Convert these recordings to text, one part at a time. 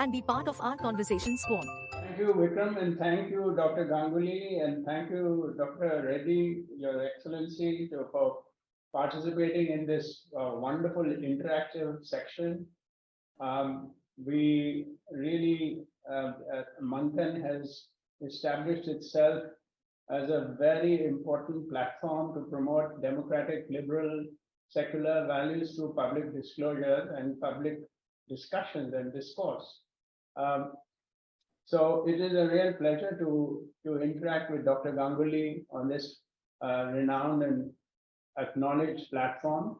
and be part of our conversation squad. Thank you, Vikram, and thank you, Dr. Ganguly, and thank you, Dr. Reddy, Your Excellency, for participating in this wonderful interactive section. We really, Manthan has established itself as a very important platform to promote democratic, liberal, secular values through public disclosure and public discussions and discourse. So it is a real pleasure to interact with Dr. Ganguly on this renowned and acknowledged platform.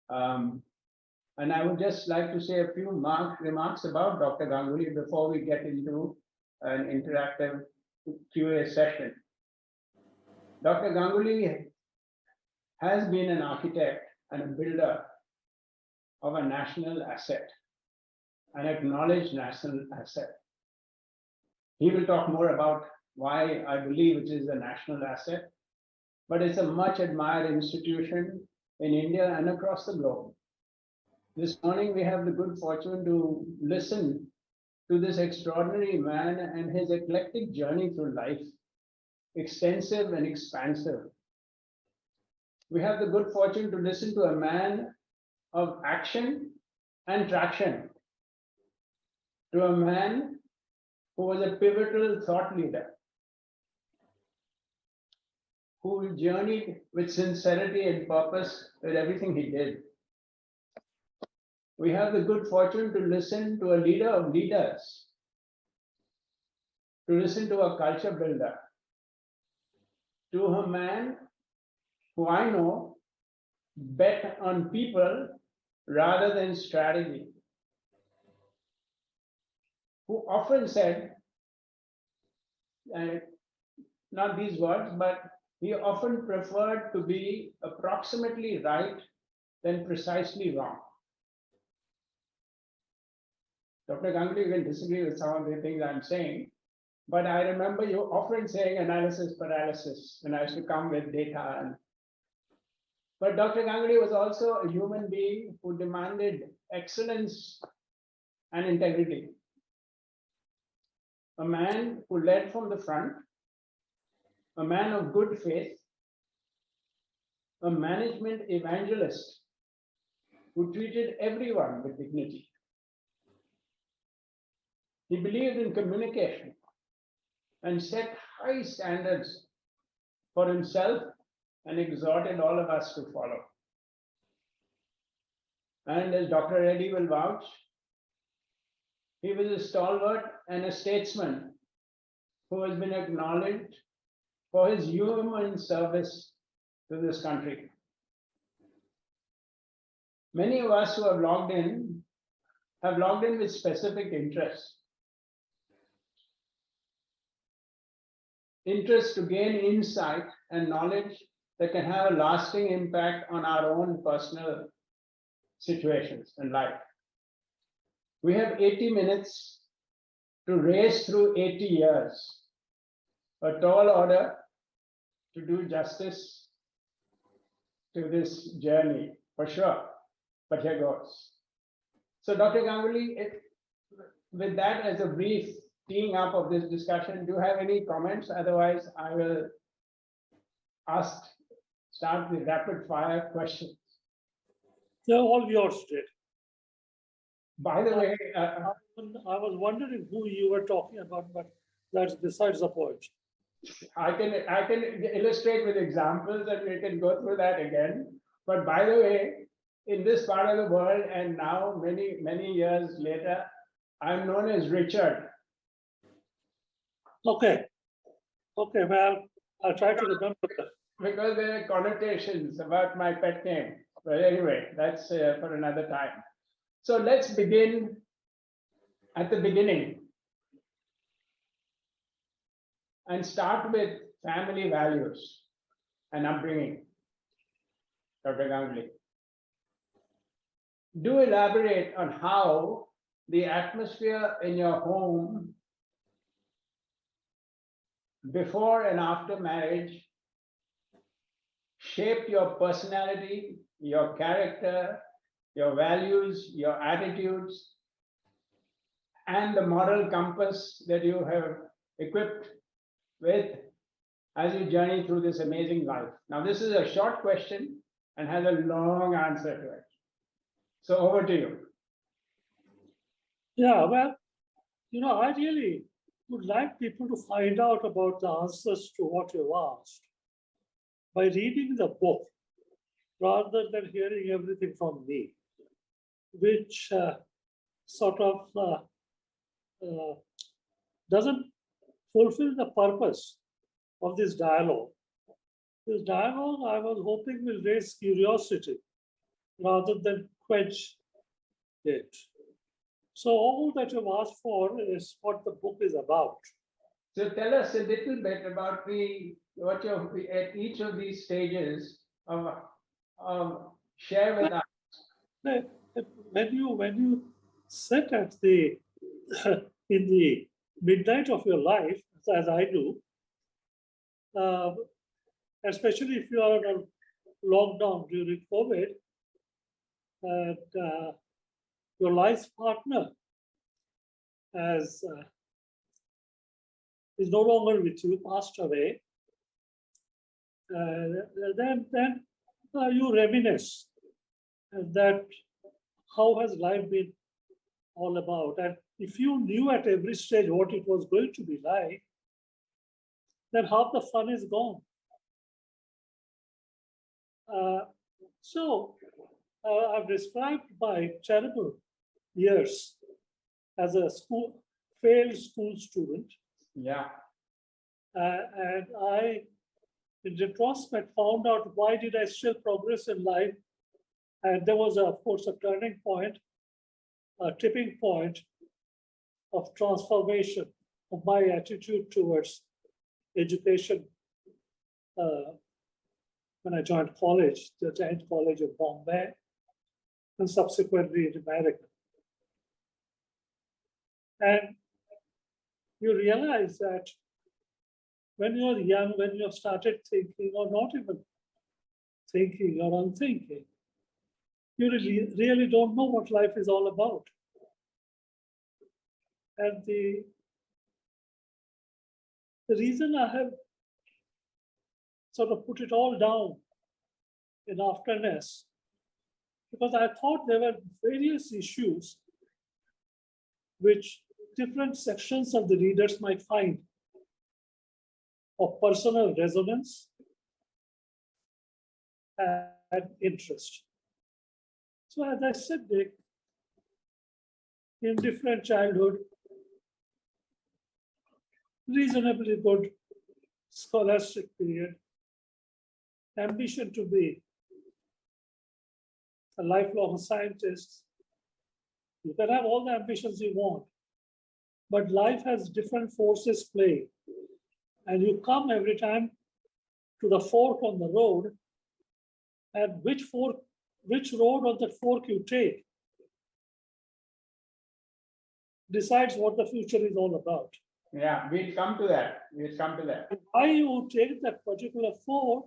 And I would just like to say a few remarks about Dr. Ganguly before we get into an interactive Q&A session. Dr. Ganguly has been an architect and a builder of a national asset, an acknowledged national asset. He will talk more about why I believe it is a national asset, but it's a much admired institution in India and across the globe. This morning, we have the good fortune to listen to this extraordinary man and his eclectic journey through life, extensive and expansive. We have the good fortune to listen to a man of action and traction, to a man who was a pivotal thought leader, who journeyed with sincerity and purpose with everything he did. We have the good fortune to listen to a leader of leaders, to listen to a culture builder, to a man who I know bet on people rather than strategy, who often said, not these words, but he often preferred to be approximately right than precisely wrong. Dr. Ganguly, you can disagree with some of the things I'm saying, but I remember you often saying analysis paralysis when I used to come with data. But Dr. Ganguly was also a human being who demanded excellence and integrity. A man who led from the front, a man of good faith, a management evangelist who treated everyone with dignity. He believed in communication and set high standards for himself and exhorted all of us to follow. And as Dr. Reddy will vouch, he was a stalwart and a statesman who has been acknowledged for his human service to this country. Many of us who have logged in with specific interests. Interest to gain insight and knowledge that can have a lasting impact on our own personal situations and life. We have 80 minutes to race through 80 years, a tall order to do justice to this journey, for sure, but here goes. So Dr. Ganguly, with that as a brief teeing up of this discussion, do you have any comments? Otherwise, I will start the rapid fire questions. They're all yours, Ted. By the way, I was wondering who you were talking about, but that's besides the point. I can illustrate with examples and we can go through that again. But by the way, in this part of the world, and now many years later, I'm known as Richard. Okay, well, I'll try to remember that. Because there are connotations about my pet name. But anyway, that's for another time. So let's begin at the beginning and start with family values and upbringing, Dr. Ganguly. Do elaborate on how the atmosphere in your home before and after marriage shaped your personality, your character, your values, your attitudes, and the moral compass that you have equipped with as you journey through this amazing life. Now, this is a short question and has a long answer to it. So over to you. Yeah, well, I really would like people to find out about the answers to what you've asked by reading the book rather than hearing everything from me, which sort of doesn't fulfill the purpose of this dialogue. This dialogue, I was hoping, will raise curiosity rather than quench it. So all that you've asked for is what the book is about. So tell us a little bit about what you're at each of these stages of share with us. When you sit at the in the midnight of your life, as I do, especially if you are on a lockdown during COVID, and your life partner is no longer with you, passed away, then you reminisce that how has life been all about. And if you knew at every stage what it was going to be like, then half the fun is gone. So I've described my terrible years as a failed school student. Yeah. And I, in retrospect, found out why did I still progress in life. And there was, of course, a turning point, a tipping point of transformation of my attitude towards education when I joined college, the Giant College of Bombay, and subsequently in America. And you realize that when you're young, when you have started thinking, or not even thinking or unthinking, you really don't know what life is all about. And the reason I have sort of put it all down in Afterness, because I thought there were various issues which different sections of the readers might find of personal resonance and interest. So as I said, Dick, indifferent childhood, reasonably good scholastic period, ambition to be a lifelong scientist. You can have all the ambitions you want, but life has different forces playing. And you come every time to the fork on the road, and which road on the fork you take decides what the future is all about. Yeah, we'll come to that. We'll come to that. Why you take that particular fork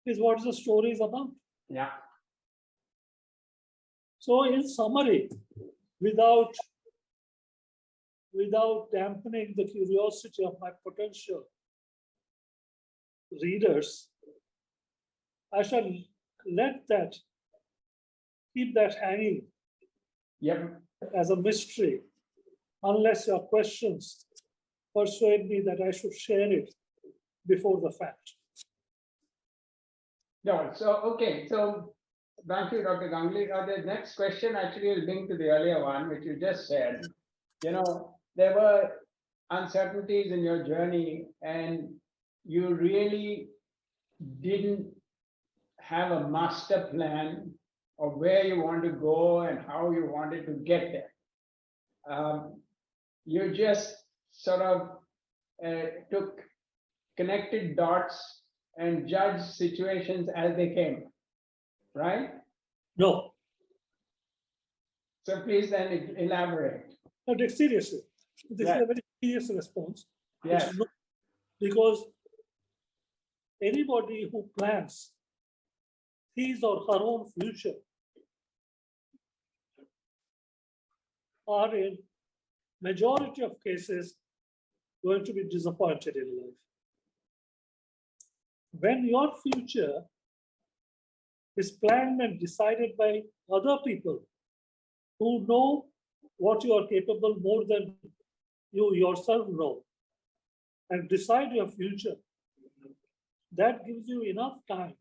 is what the story is about. Yeah. So in summary, without dampening the curiosity of my potential readers, I shall keep that hanging as a mystery, unless your questions persuade me that I should share it before the fact. No, so, okay, so thank you, Dr. Ganguly. The next question actually is linked to the earlier one, which you just said. There were uncertainties in your journey, and you really didn't have a master plan of where you want to go and how you wanted to get there. You just sort of connected dots and judged situations as they came, right? No. So please then elaborate. No, Dick, seriously, this is a very serious response. Yes. Because anybody who plans his or her own future are in majority of cases going to be disappointed in life. When your future is planned and decided by other people who know what you are capable more than you yourself know and decide your future, that gives you enough time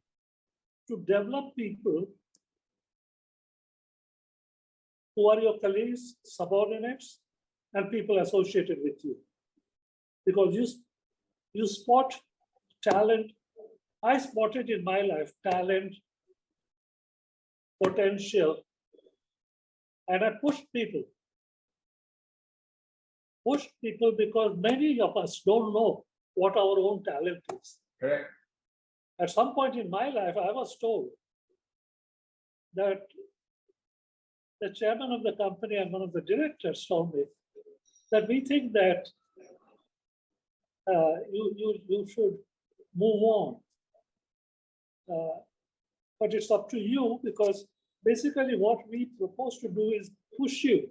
to develop people who are your colleagues, subordinates, and people associated with you. Because you spot talent. I spotted in my life talent, potential, and I pushed people. Pushed people because many of us don't know what our own talent is. Correct. At some point in my life, I was told that the chairman of the company and one of the directors told me that we think that you should move on. But it's up to you, because basically what we propose to do is push you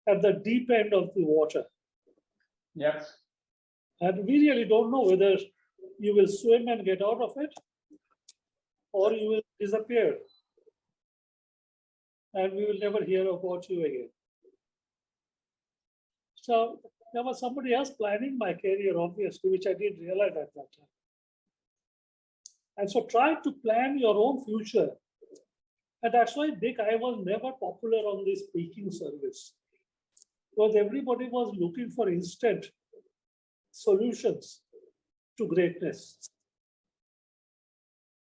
at the deep end of the water. Yes. And we really don't know whether you will swim and get out of it or you will disappear. And we will never hear about you again. So there was somebody else planning my career, obviously, which I didn't realize at that time. And so try to plan your own future. And that's why, Dick, I was never popular on this speaking service, because everybody was looking for instant solutions to greatness.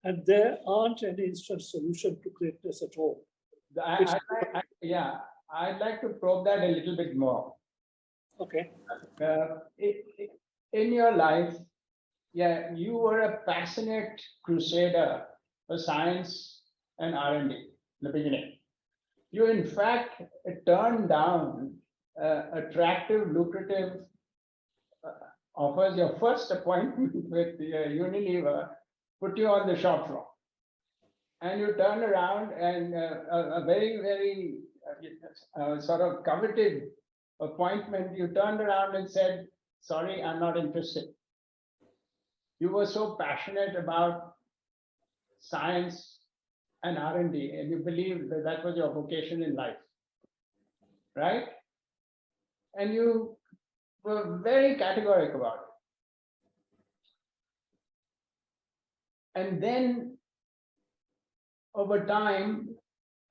And there aren't any instant solution to greatness at all. I'd like to probe that a little bit more. Okay. In your life, you were a passionate crusader for science and R&D in the beginning. You, in fact, turned down attractive, lucrative offers. Your first appointment with Unilever put you on the shop floor. And you turned around and a very, very sort of coveted appointment, you turned around and said, sorry, I'm not interested. You were so passionate about science and R&D, and you believed that that was your vocation in life, right? And you were very categoric about it. And then over time,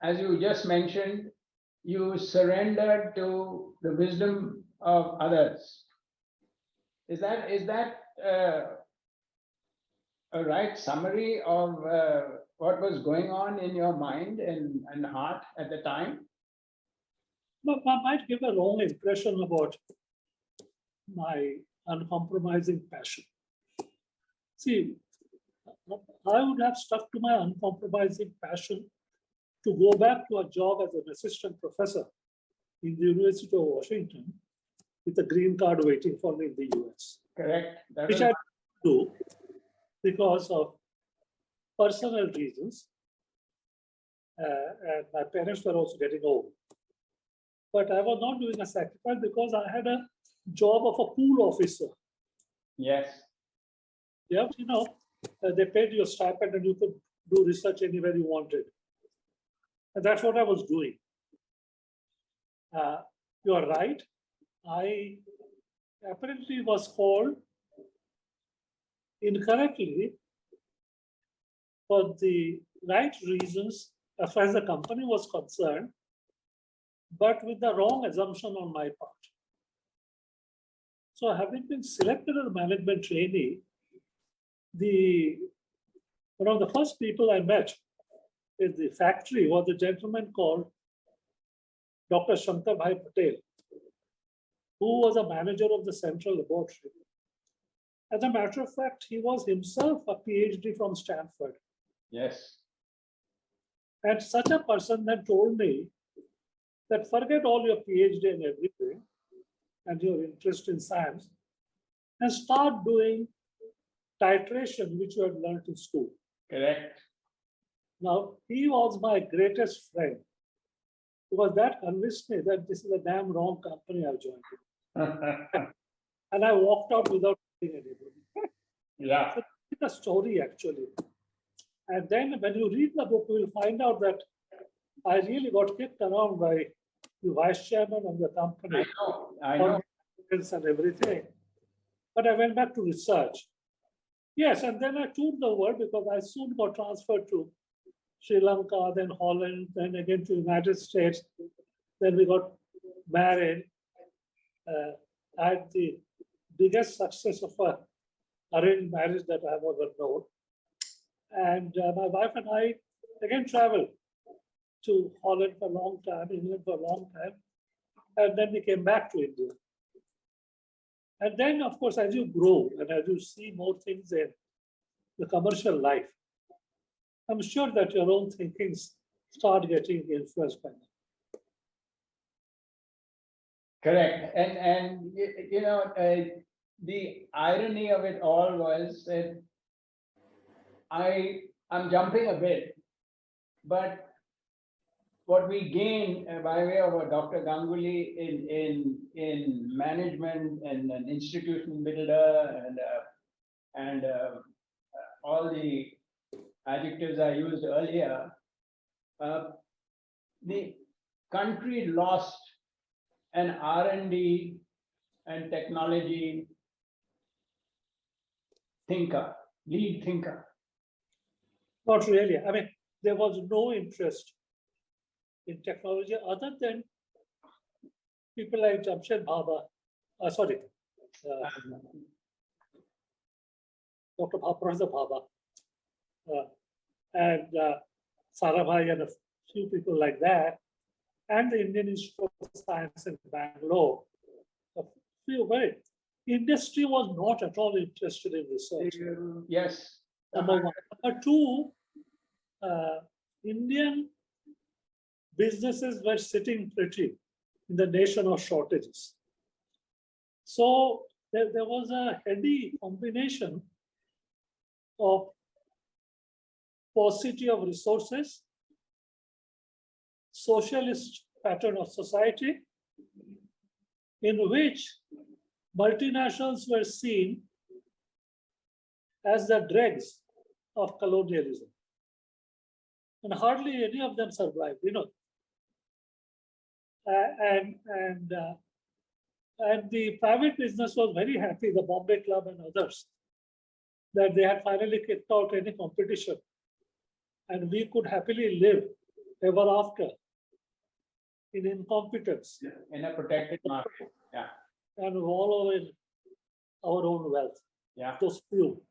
as you just mentioned, you surrendered to the wisdom of others. Is that a right summary of what was going on in your mind and heart at the time? But I might give a wrong impression about my uncompromising passion. See, I would have stuck to my uncompromising passion to go back to a job as an assistant professor in the University of Washington with a green card waiting for me in the US. Correct. Which I do because of personal reasons. And my parents were also getting old. But I was not doing a sacrifice because I had a job of a pool officer. Yes. Yeah, they paid you a stipend and you could do research anywhere you wanted. And that's what I was doing. You are right. I apparently was called incorrectly for the right reasons as far as the company was concerned, but with the wrong assumption on my part. So having been selected as a management trainee, one of the first people I met in the factory was a gentleman called Dr. Shankar Bhai Patel, who was a manager of the central laboratory. As a matter of fact, he was himself a PhD from Stanford. Yes. And such a person then told me that forget all your PhD and everything and your interest in science and start doing titration, which you had learned in school. Correct. Now, he was my greatest friend because that convinced me that this is a damn wrong company I've joined. And I walked out without telling anybody. Yeah. So it's a story actually. And then when you read the book, you will find out that I really got kicked around by the vice chairman of the company. I know. And everything. But I went back to research. Yes, and then I toured the world because I soon got transferred to Sri Lanka, then Holland, then again to United States. Then we got married. I had the biggest success of a arranged marriage that I have ever known. And my wife and I again traveled to Holland for a long time, England for a long time. And then we came back to India. And then, of course, as you grow and as you see more things in the commercial life, I'm sure that your own thinkings start getting influenced by that. Correct. And you know, the irony of it all was that I'm jumping a bit, but what we gain by way of Dr. Ganguly in management and an institution builder and all the adjectives I used earlier, the country lost an R&D and technology thinker, lead thinker. Not really. I mean, there was no interest in technology other than people like Jamshed Bhabha, Dr. Professor Bhabha, and Sarabhai and a few people like that, and the Indian Institute of Science in Bangalore. A few, but industry was not at all interested in research. Yes. Number one. Number two, Indian businesses were sitting pretty in the nation of shortages. So there was a heady combination of paucity of resources, socialist pattern of society, in which multinationals were seen as the dregs of colonialism. And hardly any of them survived, you know. And the private business was very happy, the Bombay Club and others, that they had finally kicked out any competition. And we could happily live ever after in incompetence. In a protected market. Yeah. And wallow in our own wealth. Yeah. Those few.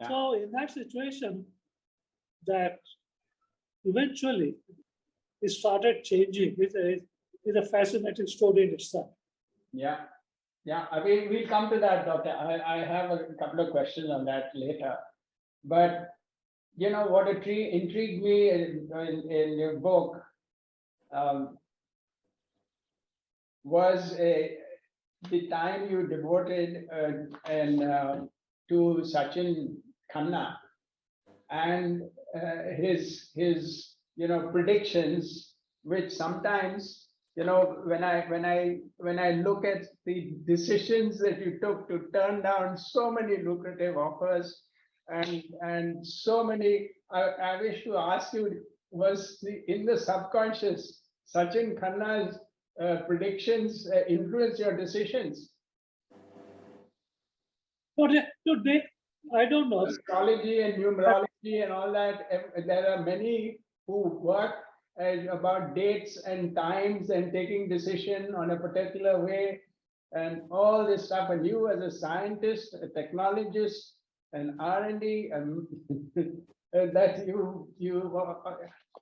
Yeah. So in that situation, that eventually it started changing. It's a fascinating story in itself. Yeah. Yeah. I mean, we'll come to that, Doctor. I have a couple of questions on that later. But you know what intrigued me in your book was the time you devoted to Kishen Khanna and his predictions, which sometimes when I look at the decisions that you took to turn down so many lucrative offers and so many, I wish to ask you, was in the subconscious Kishen Khanna's predictions influence your decisions? Today, I don't know. Astrology and numerology and all that. There are many who work about dates and times and taking decision on a particular way and all this stuff. And you, as a scientist, a technologist, an R&D, that you.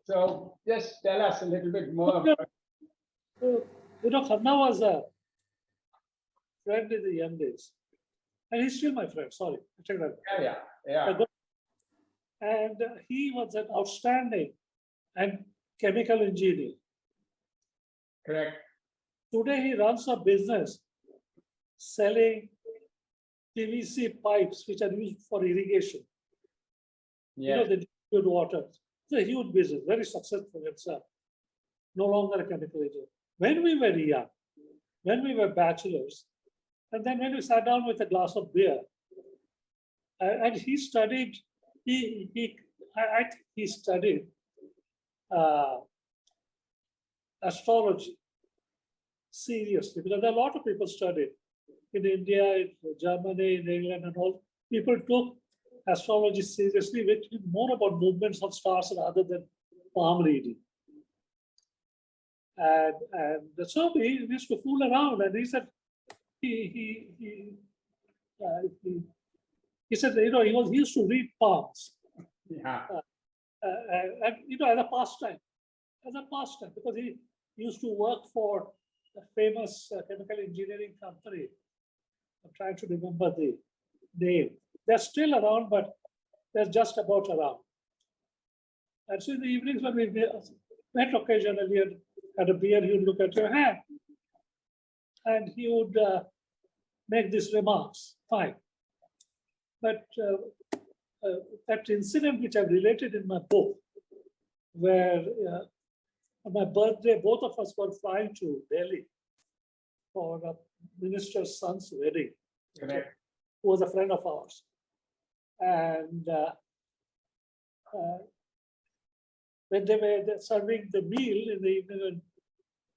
So just tell us a little bit more about. Khanna was a friend in the young days. And he's still my friend, sorry. Yeah. And he was an outstanding and chemical engineer. Correct. Today he runs a business selling PVC pipes which are used for irrigation. Yeah. The good water. It's a huge business, very successful itself. No longer a chemical engineer. When we were young, when we were bachelors, and then when we sat down with a glass of beer, and he studied, I think he studied uh, astrology seriously, because there are a lot of people studied in India, in Germany, in England, and all. People took astrology seriously, which is more about movements of stars rather than palm reading. And so we used to fool around, and he said he said, he used to read palms. Yeah. And as a pastime, because he used to work for a famous chemical engineering company. I'm trying to remember the name. They're still around, but they're just about around. And so in the evenings when we met occasionally and had a beer, he would look at your hand and he would make these remarks. Fine. But that incident which I've related in my book, where on my birthday, both of us were flying to Delhi for a minister's son's wedding, Correct. who was a friend of ours. And when they were serving the meal in the evening,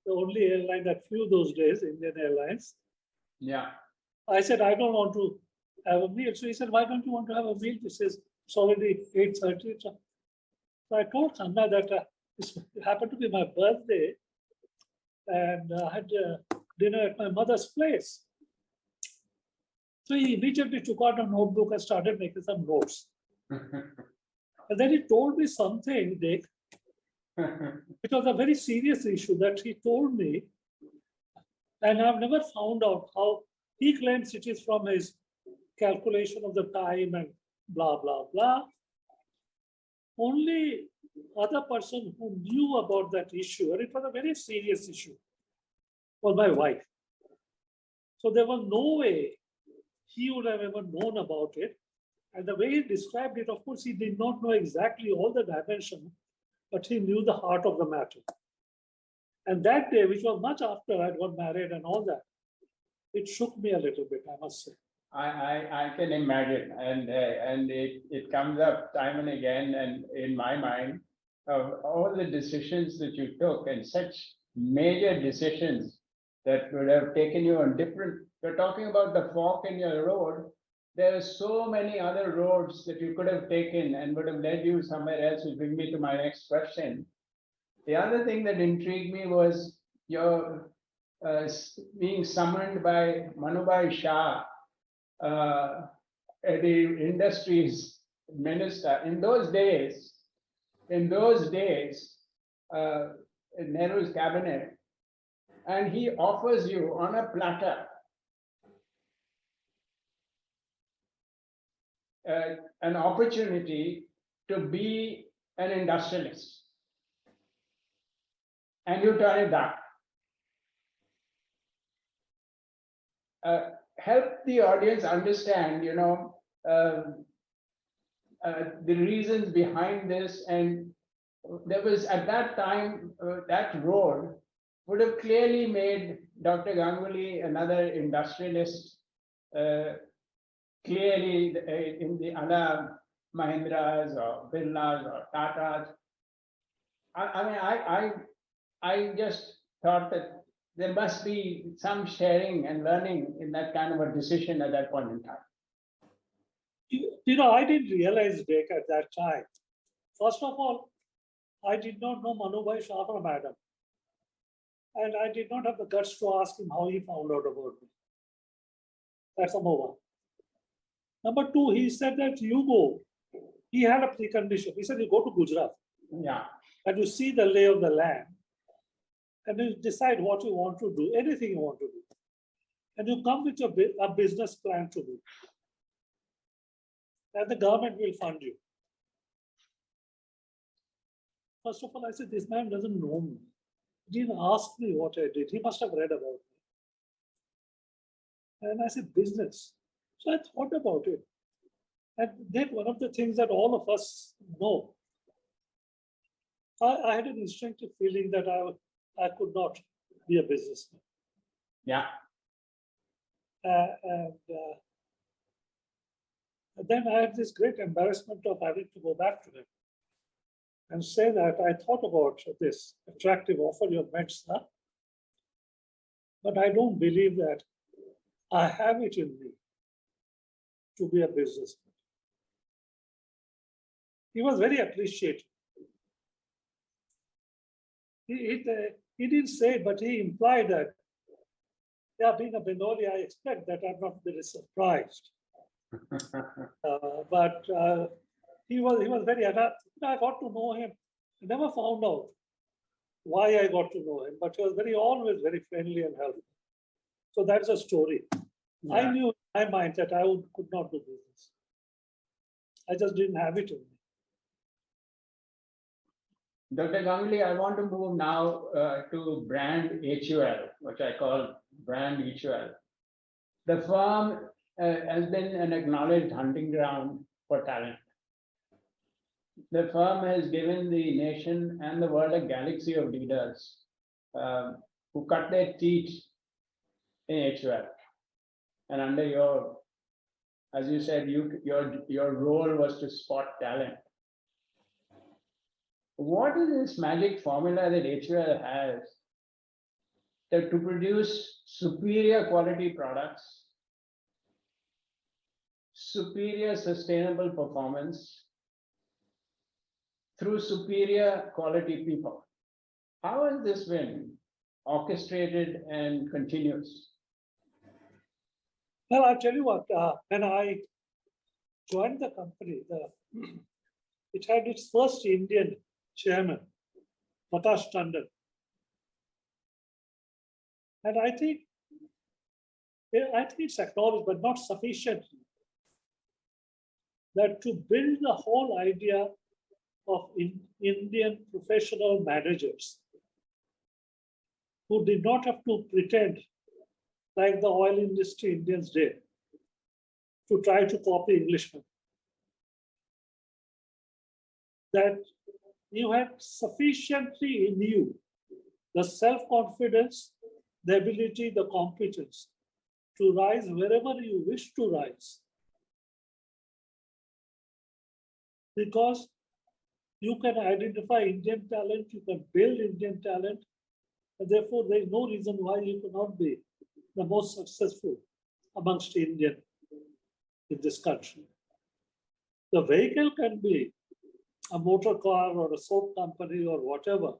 the only airline that flew those days, Indian Airlines, Yeah. I said, I don't want to have a meal. So he said, why don't you want to have a meal? He says, it's already 8:30. So I told Khanna that it happened to be my birthday, and I had dinner at my mother's place. So he immediately took out a notebook and started making some notes. And then he told me something, Dick. It was a very serious issue that he told me, and I've never found out how he claims it is from his calculation of the time and blah, blah, blah. Only other person who knew about that issue, and it was a very serious issue, was my wife. So there was no way he would have ever known about it. And the way he described it, of course, he did not know exactly all the dimension, but he knew the heart of the matter. And that day, which was much after I'd got married and all that, it shook me a little bit, I must say. I can imagine, and it comes up time and again, and in my mind, of all the decisions that you took, and such major decisions that would have taken you on different. You're talking about the fork in your road. There are so many other roads that you could have taken and would have led you somewhere else, which brings me to my next question. The other thing that intrigued me was your being summoned by Manubhai Shah, the industries minister. In those days, in Nehru's cabinet, and he offers you on a platter an opportunity to be an industrialist, and you turn it down. Help the audience understand, the reasons behind this. And there was at that time, that road would have clearly made Dr. Ganguly another industrialist, clearly in the other Mahindras or Birlas or Tatas. I just thought that there must be some sharing and learning in that kind of a decision at that point in time. I didn't realize, Dick, at that time. First of all, I did not know Manubhai Shah from Adam. And I did not have the guts to ask him how he found out about me. That's number one. Number two, he said that you go. He had a precondition. He said, you go to Gujarat. Yeah. And you see the lay of the land. And you decide what you want to do, anything you want to do. And you come with a business plan to do. And the government will fund you. First of all, I said, this man doesn't know me. He didn't ask me what I did. He must have read about me. And I said, business. So I thought about it. And then one of the things that all of us know I had an instinctive feeling that I could not be a businessman. Yeah. And then I had this great embarrassment of having to go back to him and say that I thought about this attractive offer you have made, sir, but I don't believe that I have it in me to be a businessman. He was very appreciative. He didn't say it, but he implied that, yeah, being a Bengali, I expect that I'm not very surprised. But he was very, I got to know him. I never found out why I got to know him, but he was always very friendly and helpful. So that's a story. Yeah. I knew in my mind that I could not do business. I just didn't have it in me. Dr. Ganguly, I want to move now to brand HUL, which I call brand HUL. The firm has been an acknowledged hunting ground for talent. The firm has given the nation and the world a galaxy of leaders who cut their teeth in HUL. And under your, as you said, your role was to spot talent. What is this magic formula that HUL has to produce superior quality products, superior sustainable performance through superior quality people? How has this been orchestrated and continuous? Well, I'll tell you what, when I joined the company, it had its first Indian chairman, Prakash Tandon. And I think it's acknowledged, but not sufficiently, that to build the whole idea of Indian professional managers who did not have to pretend like the oil industry Indians did to try to copy Englishmen. That you had sufficiently in you the self-confidence, the ability, the competence to rise wherever you wish to rise. Because you can identify Indian talent, you can build Indian talent, and therefore there is no reason why you cannot be the most successful amongst Indian in this country. The vehicle can be a motor car or a soap company or whatever.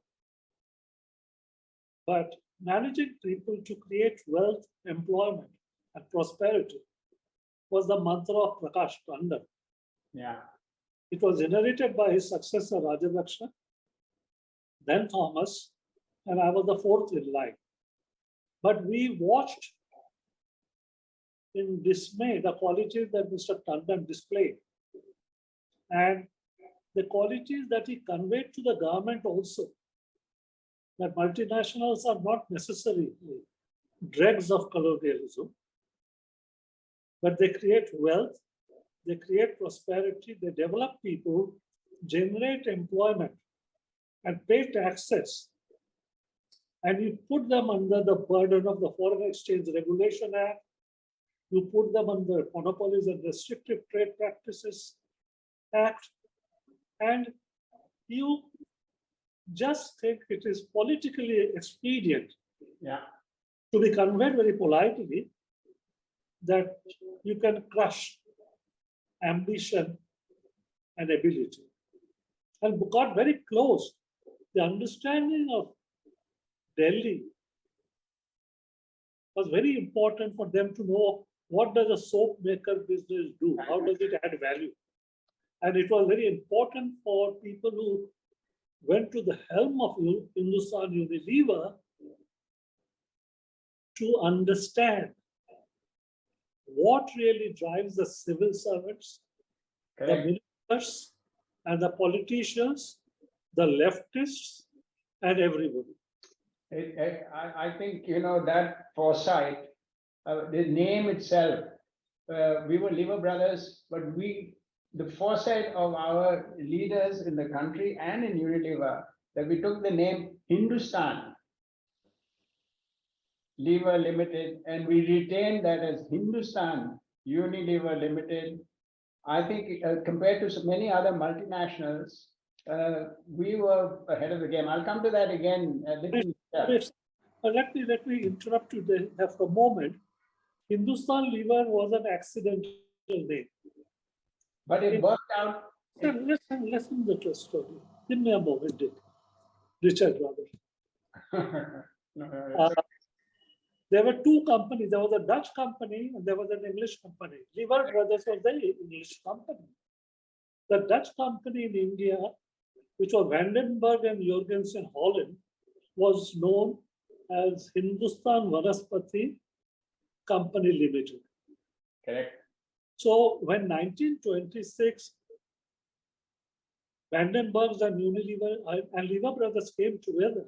But managing people to create wealth, employment, and prosperity was the mantra of Prakash Tandon. Yeah. It was inherited by his successor, Rajadaksha, then Thomas, and I was the fourth in line. But we watched in dismay the qualities that Mr. Tandon displayed. And the qualities that he conveyed to the government also, that multinationals are not necessarily dregs of colonialism, but they create wealth, they create prosperity, they develop people, generate employment, and pay taxes. And you put them under the burden of the Foreign Exchange Regulation Act, you put them under Monopolies and Restrictive Trade Practices Act, and you just think it is politically expedient to be conveyed very politely that you can crush ambition and ability. And got very close. The understanding of Delhi was very important for them to know what does a soap maker business do? How does it add value? And it was very important for people who went to the helm of Hindustan Unilever to understand what really drives the civil servants, the ministers, and the politicians, the leftists, and everybody. I think, that foresight, the name itself, we were Lever brothers, but the foresight of our leaders in the country and in Unilever, that we took the name Hindustan Lever Limited and we retained that as Hindustan Unilever Limited. I think compared to so many other multinationals, we were ahead of the game. I'll come to that again. Yes. Let me interrupt you there for a moment. Hindustan Lever was an accidental name. But it worked out. Listen to the story. Give me a moment, Dick. Richard, rather. There were two companies. There was a Dutch company and there was an English company. Lever Brothers was the English company. The Dutch company in India, which was Vandenberg and Jorgensen Holland, was known as Hindustan Vanaspati Company Limited. Correct. So when 1926, Vandenbergs and Unilever and Lever Brothers came together,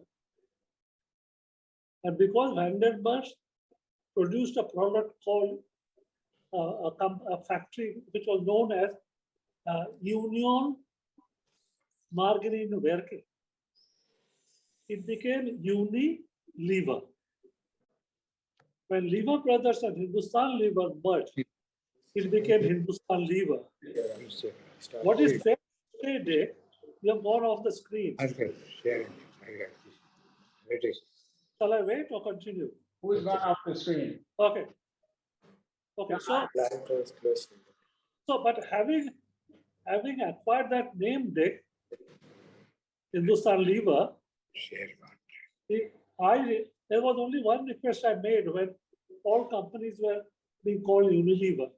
and because Vandenberg produced a product called a factory which was known as Union Margarine Werke, it became Unilever. When Lever Brothers and Hindustan Lever merged, it became Hindustan Lever. What is fair to say, Dick? You have gone off the screen. Okay, share it. Shall I wait or continue? Who's gone off the screen? Okay. Okay. So, but having acquired that name, Dick, Hindustan Lever, there was only one request I made when all companies were being called Unilever.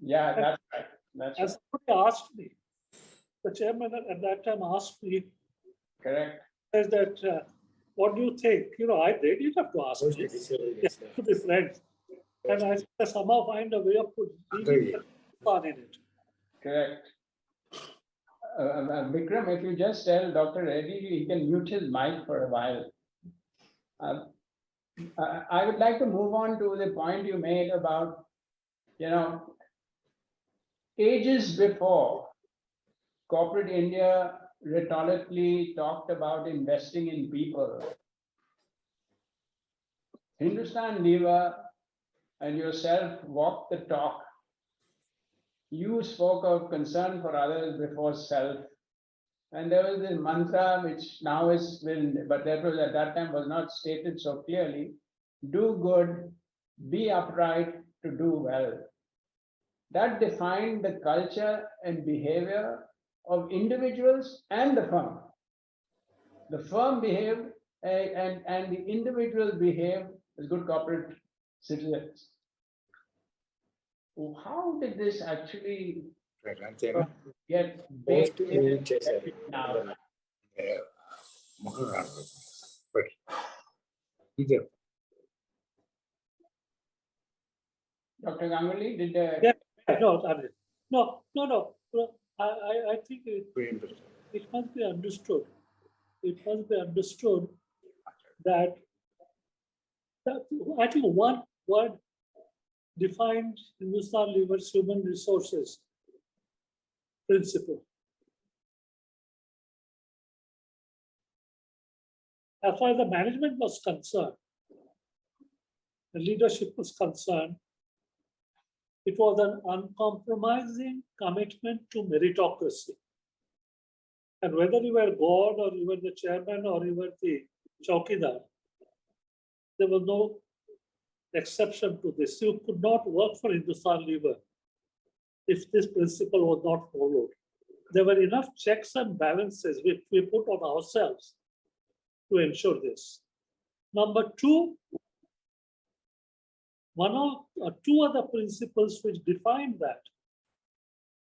Yeah, that's right. That's and right. somebody asked me, the chairman at that time asked me, Correct. says that, what do you think? You know, they didn't have to ask me. To be friends. And I somehow find a way of putting fun in it. Correct. Vikram, if you just tell Dr. Reddy, he can mute his mic for a while. I would like to move on to the point you made about, ages before, corporate India rhetorically talked about investing in people. Hindustan Lever and yourself walked the talk. You spoke of concern for others before self. And there was this mantra which now is, but that was at that time was not stated so clearly. Do good, be upright to do well. That defined the culture and behavior of individuals and the firm. The firm behaved and the individuals behaved as good corporate citizens. How did this actually get baked in now? But either Dr. Ganguly, did Yeah, no. I think it must be understood. It must be understood that I think one word defined Hindustan Lever's human resources principle. As far as the management was concerned, the leadership was concerned, it was an uncompromising commitment to meritocracy. And whether you were God or you were the chairman or you were the chowkidar, there was no exception to this. You could not work for Hindustan Lever if this principle was not followed. There were enough checks and balances which we put on ourselves to ensure this. Number two, two other principles which defined that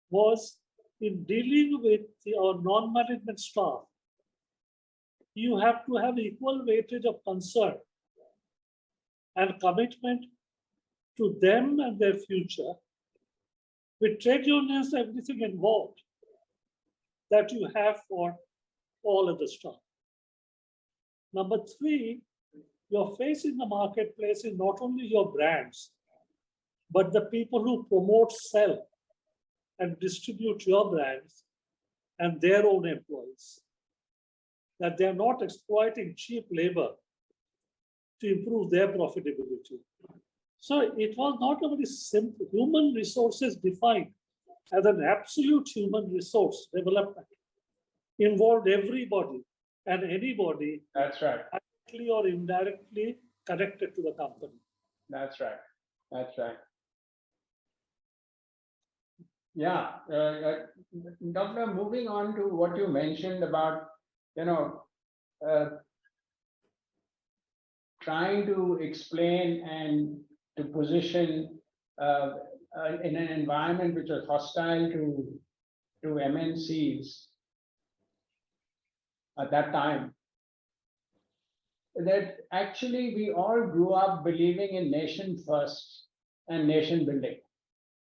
was in dealing with our non-management staff, you have to have equal weightage of concern and commitment to them and their future, with trade unions, everything involved, that you have for all of the staff. Number three, your face in the marketplace is not only your brands, but the people who promote, sell, and distribute your brands and their own employees. that they are not exploiting cheap labor to improve their profitability. So it was not a very simple. Human resources defined as an absolute human resource development involved everybody and anybody, That's right. directly or indirectly connected to the company. That's right. That's right. Yeah, Doctor, moving on to what you mentioned about, trying to explain and to position in an environment which was hostile to MNCs at that time, that actually we all grew up believing in nation first and nation building.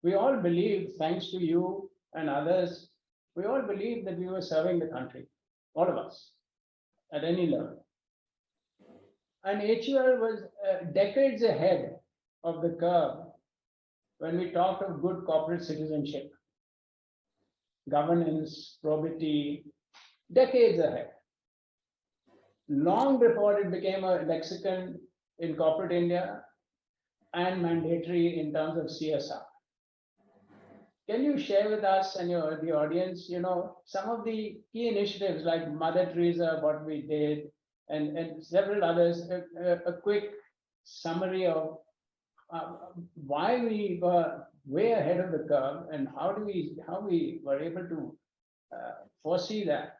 We all believed, thanks to you and others, we all believed that we were serving the country, all of us, at any level. And HUL was decades ahead of the curve when we talked of good corporate citizenship, governance, probity, decades ahead. Long before it became a lexicon in corporate India and mandatory in terms of CSR. Can you share with us and the audience, some of the key initiatives like Mother Teresa, what we did, and several others, a quick summary of why we were way ahead of the curve and how we were able to foresee that,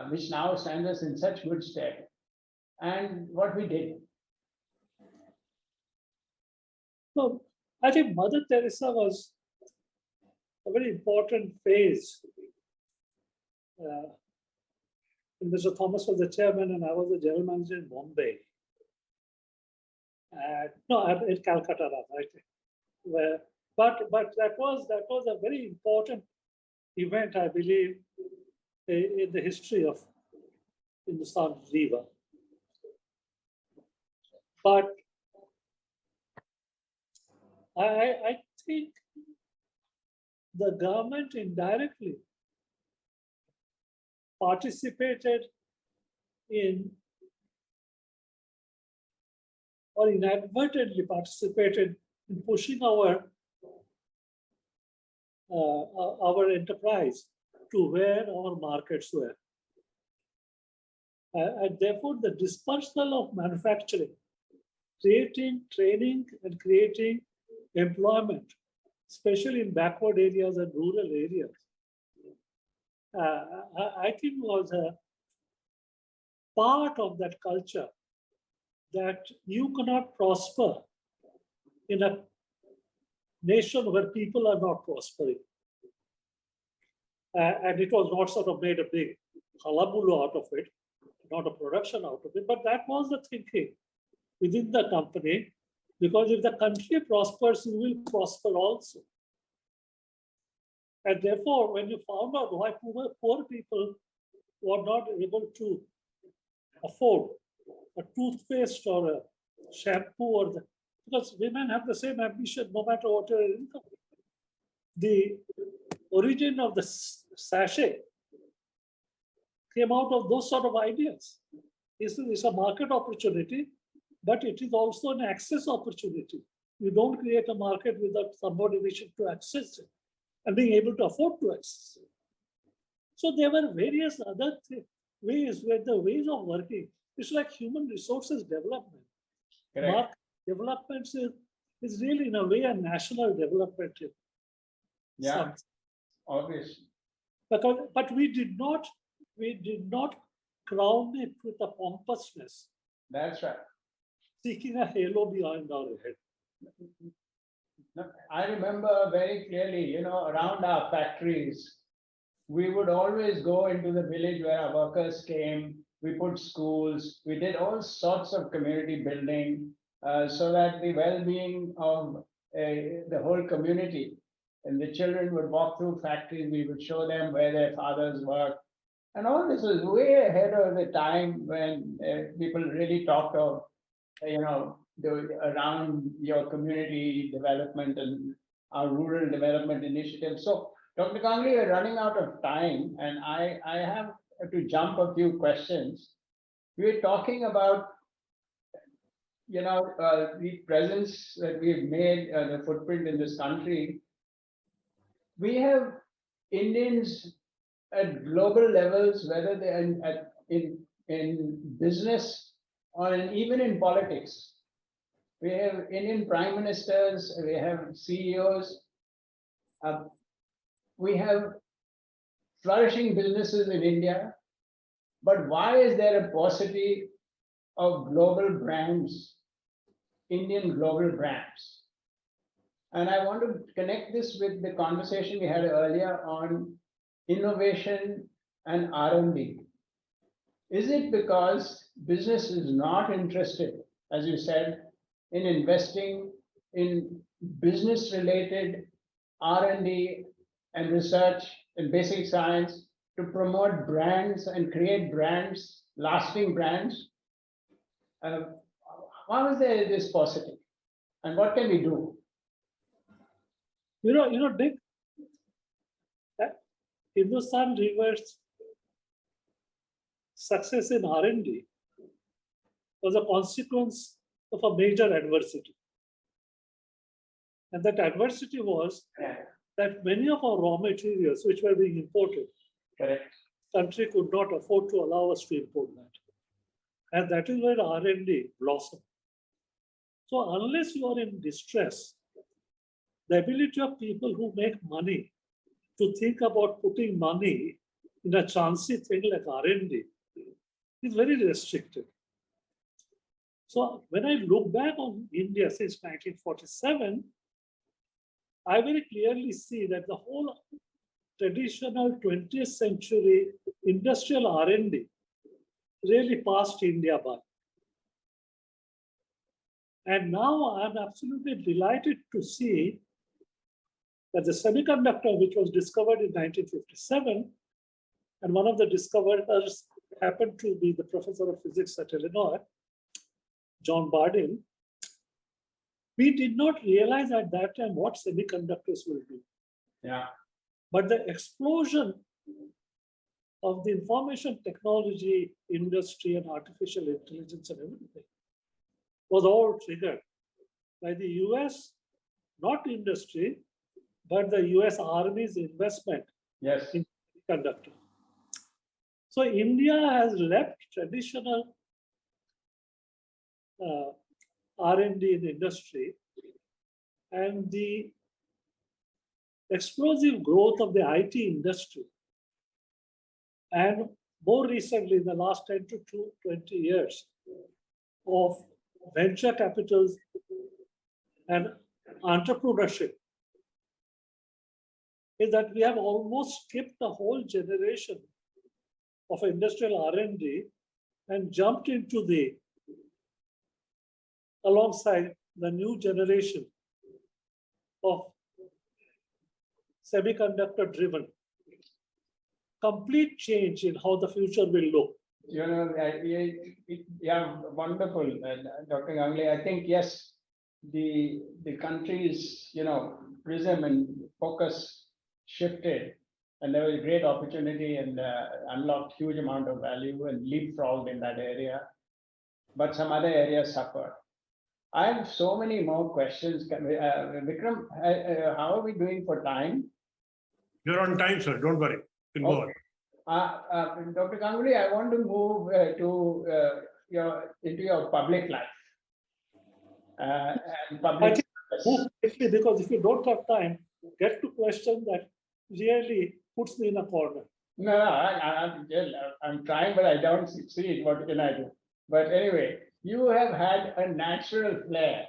which now stands us in such good stead, and what we did. So I think Mother Teresa was a very important phase. Mr. Thomas was the chairman and I was the general manager in Bombay. In Calcutta, right? But that was a very important event, I believe, in the history of Hindustan Lever. But I think the government indirectly participated in or inadvertently participated in pushing our enterprise to where our markets were. And therefore, the dispersal of manufacturing, creating training and creating employment, especially in backward areas and rural areas, I think was a part of that culture that you cannot prosper in a nation where people are not prospering. And it was not sort of made a big hullabaloo out of it, not a production out of it, but that was the thinking within the company, because if the country prospers, you will prosper also. And therefore, when you found out why poor people were not able to afford a toothpaste or a shampoo, because women have the same ambition no matter what your income. The origin of the sachet came out of those sort of ideas. This is a market opportunity, but it is also an access opportunity. You don't create a market without somebody wishing to access it and being able to afford to access it. So there were various other ways where the ways of working. It's like human resources development. Correct. Market development is really in a way a national development. Yeah, obviously. But we did not crown it with a pompousness, That's right. seeking a halo behind our head. I remember very clearly, around our factories, we would always go into the village where our workers came. We put schools, we did all sorts of community building so that the well-being of the whole community, and the children would walk through factories, we would show them where their fathers worked. And all this was way ahead of the time when people really talked of, around your community development and our rural development initiatives. So, Dr. Ganguly, we're running out of time, and I have to jump a few questions. We're talking about, the presence that we've made, the footprint in this country. We have Indians at global levels, whether they're in business or even in politics. We have Indian prime ministers, we have CEOs, we have flourishing businesses in India. But why is there a paucity of global brands, Indian global brands? And I want to connect this with the conversation we had earlier on innovation and R&D. Is it because business is not interested, as you said, in investing in business-related R&D and research and basic science to promote brands and create brands, lasting brands? How is there this paucity? And what can we do? Dick, Hindustan Lever's success in R&D was a consequence of a major adversity. And that adversity was that many of our raw materials, which were being imported, Correct. country could not afford to allow us to import that. And that is where R&D blossomed. So unless you are in distress, the ability of people who make money to think about putting money in a chancy thing like R&D is very restricted. So when I look back on India since 1947, I very clearly see that the whole traditional 20th century industrial R&D really passed India by. And now I'm absolutely delighted to see that the semiconductor, which was discovered in 1957, and one of the discoverers happened to be the professor of physics at Illinois, John Bardeen. We did not realize at that time what semiconductors will do. Yeah. But the explosion of the information technology industry and artificial intelligence and everything was all triggered by the US, not industry, but the US Army's investment in semiconductor. So India has left traditional R&D in the industry, and the explosive growth of the IT industry, and more recently in the last 10 to 20 years of venture capitals and entrepreneurship, is that we have almost skipped a whole generation of industrial R&D and jumped into alongside the new generation of semiconductor-driven. Complete change in how the future will look. Yeah, wonderful, Dr. Ganguly. I think, yes, the country's, prism and focus shifted, and there was a great opportunity and unlocked huge amount of value and leapfrogged in that area. But some other areas suffered. I have so many more questions. Vikram, how are we doing for time? You're on time, sir. Don't worry. You can go on. Dr. Ganguly, I want to move into your public life. And public move quickly, because if you don't have time, get to question that really puts me in a corner. No, I'm trying, but I don't succeed. What can I do? But anyway, you have had a natural flair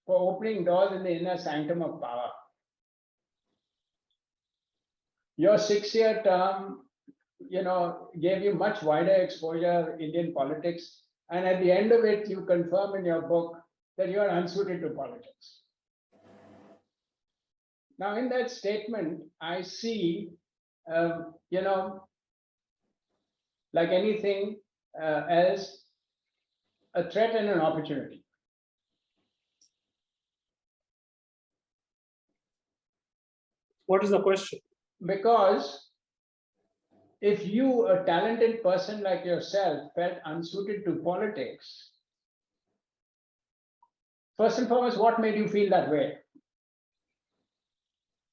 for opening doors in the inner sanctum of power. Your 6-year term, gave you much wider exposure to Indian politics. And at the end of it, you confirm in your book that you are unsuited to politics. Now, in that statement, I see, like anything else, a threat and an opportunity. What is the question? Because if you, a talented person like yourself, felt unsuited to politics, first and foremost, what made you feel that way?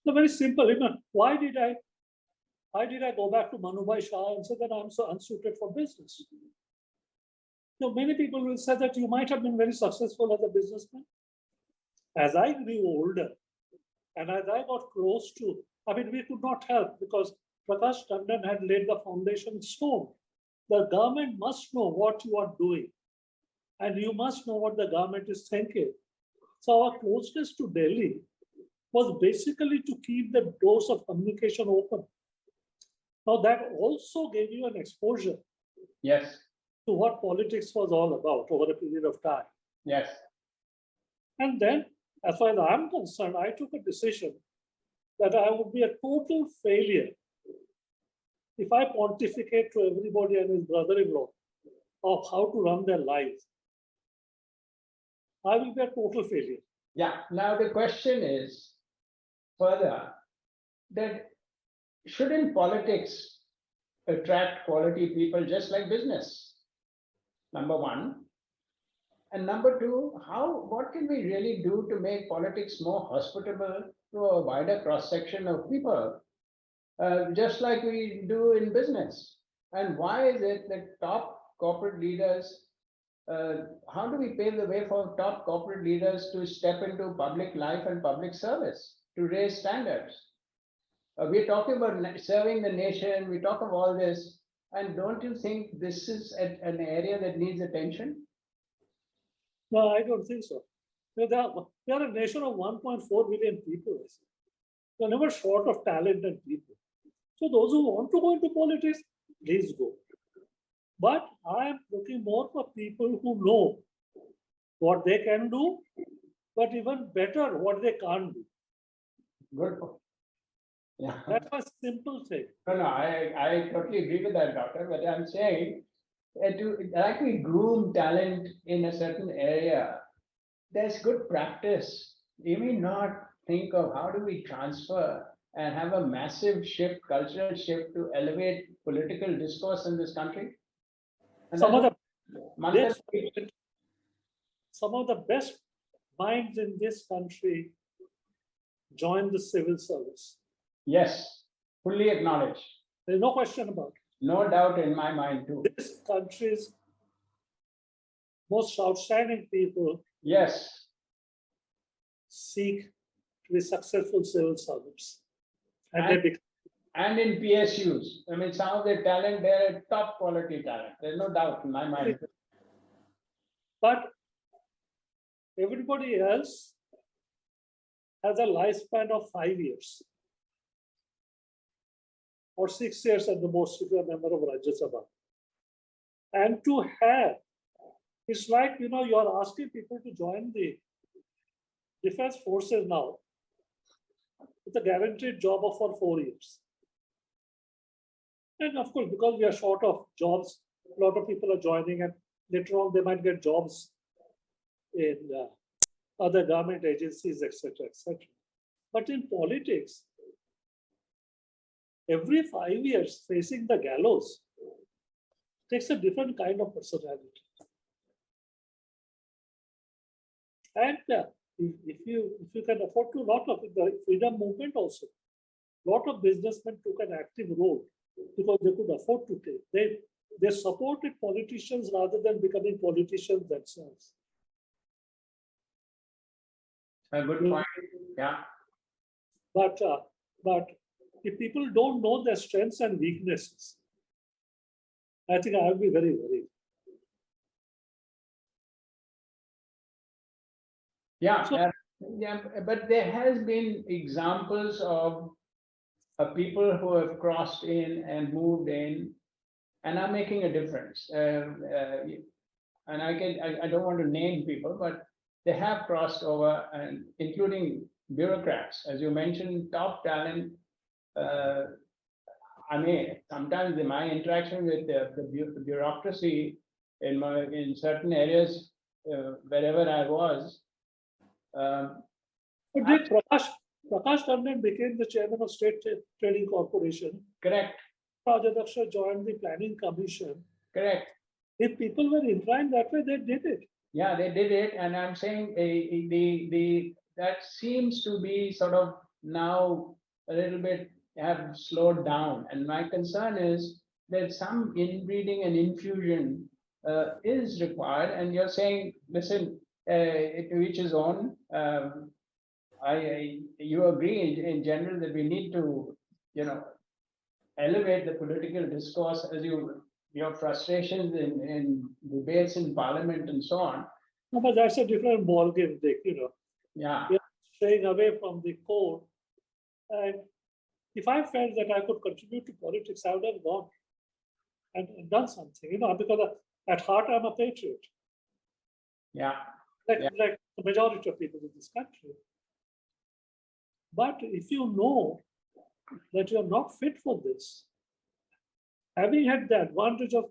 So very simple. Why did I go back to Manubhai Shah and say that I'm so unsuited for business? Many people will say that you might have been very successful as a businessman. As I grew older and as I got close to, we could not help because Prakash Tandon had laid the foundation stone. The government must know what you are doing and you must know what the government is thinking. So our closeness to Delhi was basically to keep the doors of communication open. Now that also gave you an exposure Yes, to what politics was all about over a period of time. yes. And then, as far as I'm concerned, I took a decision that I would be a total failure if I pontificate to everybody and his brother-in-law of how to run their lives. I will be a total failure. Yeah, now the question is further that shouldn't politics attract quality people just like business? Number one. And number two, what can we really do to make politics more hospitable to a wider cross-section of people, just like we do in business? And why is it that top corporate leaders, how do we pave the way for top corporate leaders to step into public life and public service, to raise standards? We're talking about serving the nation, we talk of all this, and don't you think this is an area that needs attention? No, I don't think so. We are a nation of 1.4 billion people. We're never short of talented people. So those who want to go into politics, please go. But I am looking more for people who know what they can do, but even better, what they can't do. Good. Yeah. That's a simple thing. No, I totally agree with that, doctor. But I'm saying to actually groom talent in a certain area, there's good practice. You may not think of how do we transfer and have a massive shift, cultural shift to elevate political discourse in this country. And Some of the Manthan, some of the best minds in this country join the civil service. yes, fully acknowledged. There's no question about it. No doubt in my mind too. This country's most outstanding people Yes, seek to be successful civil servants. And in PSUs. I mean, some of the talent, they're top quality talent. There's no doubt in my mind. But everybody else has a lifespan of 5 years or 6 years at the most if you're a member of Rajya Sabha. And to have, it's like, you're asking people to join the defense forces now. It's a guaranteed job for 4 years. And of course, because we are short of jobs, a lot of people are joining, and later on they might get jobs in other government agencies, etc., etc. But in politics, every 5 years facing the gallows takes a different kind of personality. And if you can afford to, lot of the freedom movement also, lot of businessmen took an active role because they could afford to take. They supported politicians rather than becoming politicians themselves. A good point. Yeah. But if people don't know their strengths and weaknesses, I think I will be very worried. Yeah, yeah, but there has been examples of people who have crossed in and moved in and are making a difference. And I don't want to name people, but they have crossed over, and including bureaucrats, as you mentioned, top talent. I mean, sometimes in my interaction with the bureaucracy in certain areas, wherever I was. But did Prakash Tandon became the chairman of State Trading Corporation. Correct. Rajadaksha joined the planning commission, correct. if people were inclined that way, they did it. Yeah, they did it, and I'm saying that seems to be sort of now a little bit have slowed down. And my concern is that some inbreeding and infusion is required. And you're saying, listen, to each his own. You agree in general that we need to, elevate the political discourse as your frustrations in debates in parliament and so on. No, but that's a different ballgame, Dick, Yeah, You're straying away from the core. And if I felt that I could contribute to politics, I would have gone and done something, because at heart I'm a patriot, yeah, like, Yeah. like the majority of people in this country. But if you know that you're not fit for this, having had the advantage of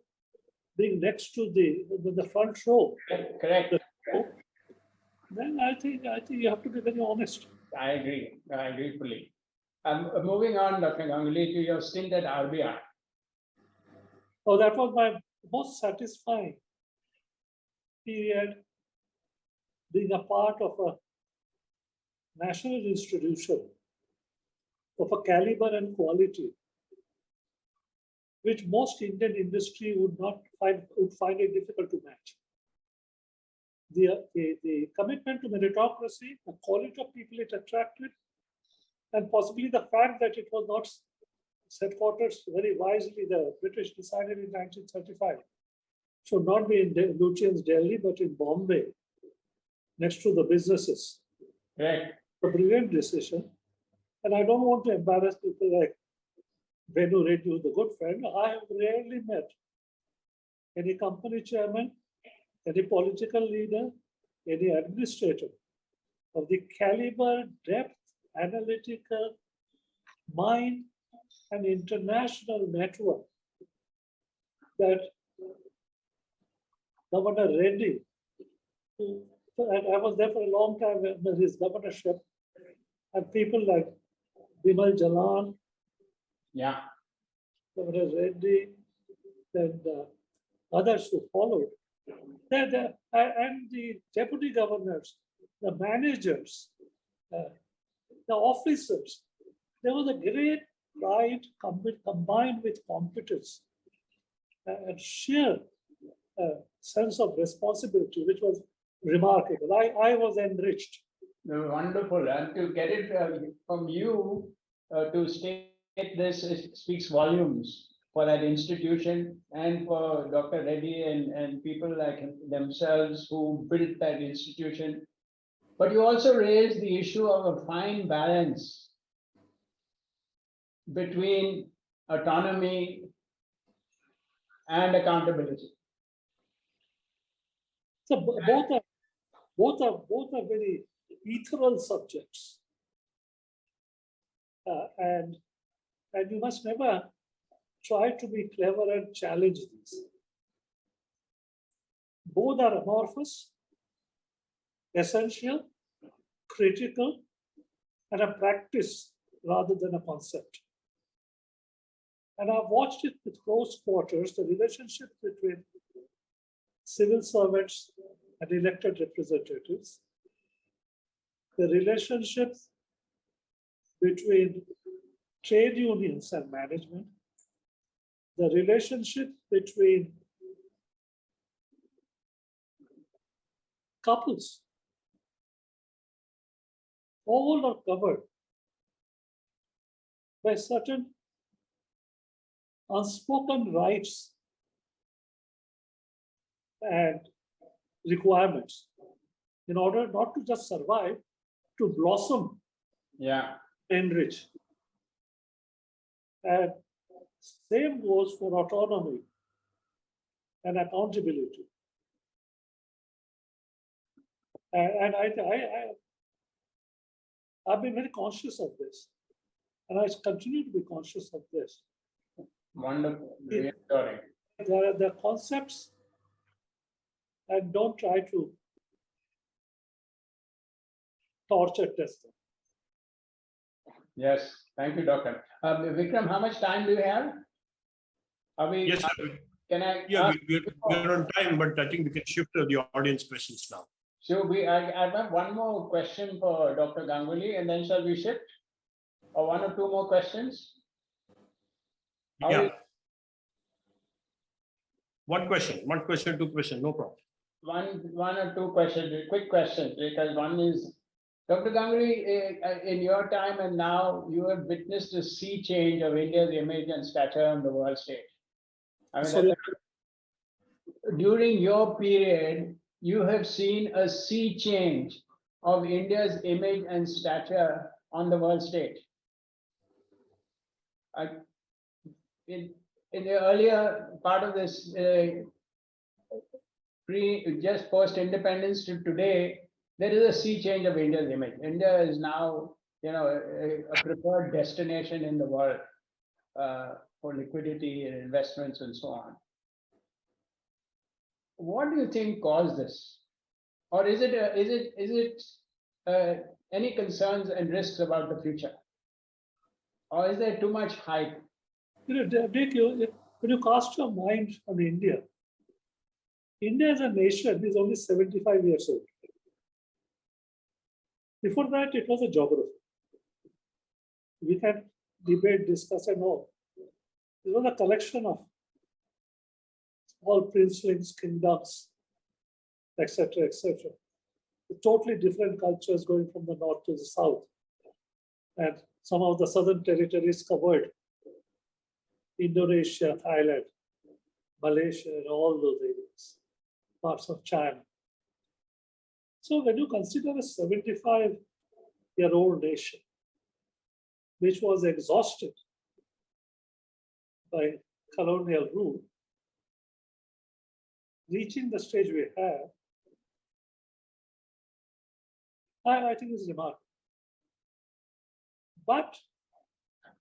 being next to the front row, correct. then I think you have to be very honest. I agree fully. Moving on, Dr. Ganguly, to your stint at RBI. Oh, that was my most satisfying period, being a part of a national institution of a caliber and quality which most Indian industry would find it difficult to match. The commitment to meritocracy, the quality of people it attracted, and possibly the fact that it was not headquarters very wisely, the British decided in 1935, should not be in Lutyens, Delhi, but in Bombay, next to the businesses. Correct. A brilliant decision. And I don't want to embarrass people like Venu Reddy, who's a good friend. I have rarely met any company chairman, any political leader, any administrator of the caliber, depth, analytical mind, and international network that Governor Reddy, I was there for a long time under his governorship, and people like Bimal Jalan, Yeah, Governor Reddy, and others who followed. And the deputy governors, the managers, the officers, there was a great pride combined with competence and sheer sense of responsibility, which was remarkable. I was enriched. wonderful. And to get it from you to state this speaks volumes for that institution and for Dr. Reddy and people like themselves who built that institution. But you also raised the issue of a fine balance between autonomy and accountability. So both are very ethereal subjects, and you must never try to be clever and challenge these. Both are amorphous, essential, critical, and a practice rather than a concept. And I've watched it with close quarters, the relationship between civil servants and elected representatives, the relationships between trade unions and management, the relationship between couples, all are covered by certain unspoken rights and requirements in order not to just survive, to blossom, Yeah, enrich. And same goes for autonomy and accountability. And I've been very conscious of this, and I continue to be conscious of this. wonderful, reassuring. There are concepts, and don't try to torture test them. Yes, thank you, Doctor. Vikram, how much time do you have? Are we? Yes, sir. Can I? Yeah, ask we're on time, but I think we can shift to the audience questions now. So I have one more question for Dr. Ganguly, and then shall we shift? Or one or two more questions? How Yeah. is- One question, two questions, no problem. One or two questions, quick questions, because one is, Dr. Ganguly, in your time and now, you have witnessed a sea change of India's image and stature on the world stage. I mean, Sorry. during your period, you have seen a sea change of India's image and stature on the world stage. In the earlier part of this, just post independence to today, there is a sea change of India's image. India is now, a preferred destination in the world for liquidity and investments and so on. What do you think caused this? Or is it any concerns and risks about the future? Or is there too much hype? Dick, when you cast your mind on India, India as a nation is only 75 years old. Before that, it was a geography. We can debate, discuss, and all. It was a collection of small princelings, kingdoms, etc., etc. Totally different cultures going from the north to the south. And some of the southern territories covered Indonesia, Thailand, Malaysia, and all those areas, parts of China. So when you consider a 75-year-old nation, which was exhausted by colonial rule, reaching the stage we have, I think is remarkable. But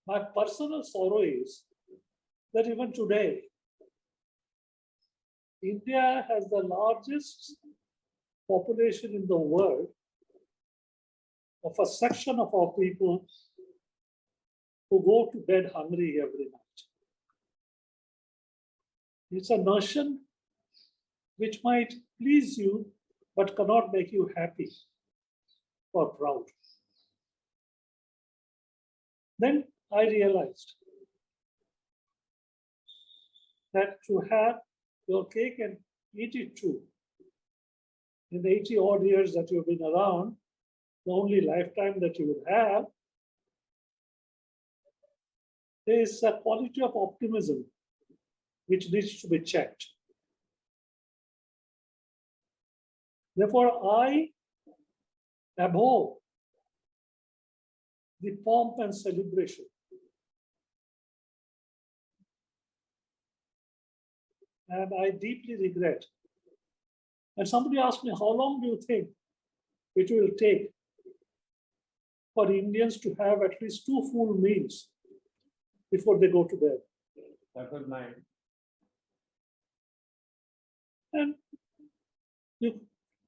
my personal sorrow is that even today, India has the largest population in the world of a section of our people who go to bed hungry every night. It's a notion which might please you, but cannot make you happy or proud. Then I realized that to have your cake and eat it too, in the 80 odd years that you've been around, the only lifetime that you will have, there is a quality of optimism which needs to be checked. Therefore, I abhor the pomp and celebration. And I deeply regret. And somebody asked me, how long do you think it will take for Indians to have at least 2 full meals before they go to bed? That was mine. And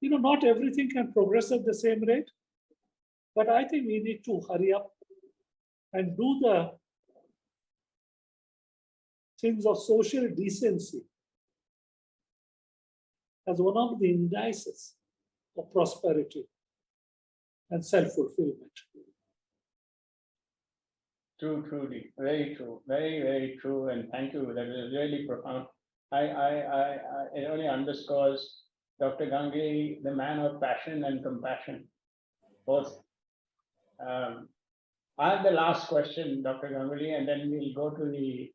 not everything can progress at the same rate, but I think we need to hurry up and do the things of social decency as one of the indices of prosperity and self-fulfillment. True, truly, very true, very, very true, and thank you. That is really profound. It only underscores Dr. Ganguly, the man of passion and compassion, both. I have the last question, Dr. Ganguly, and then we'll go to the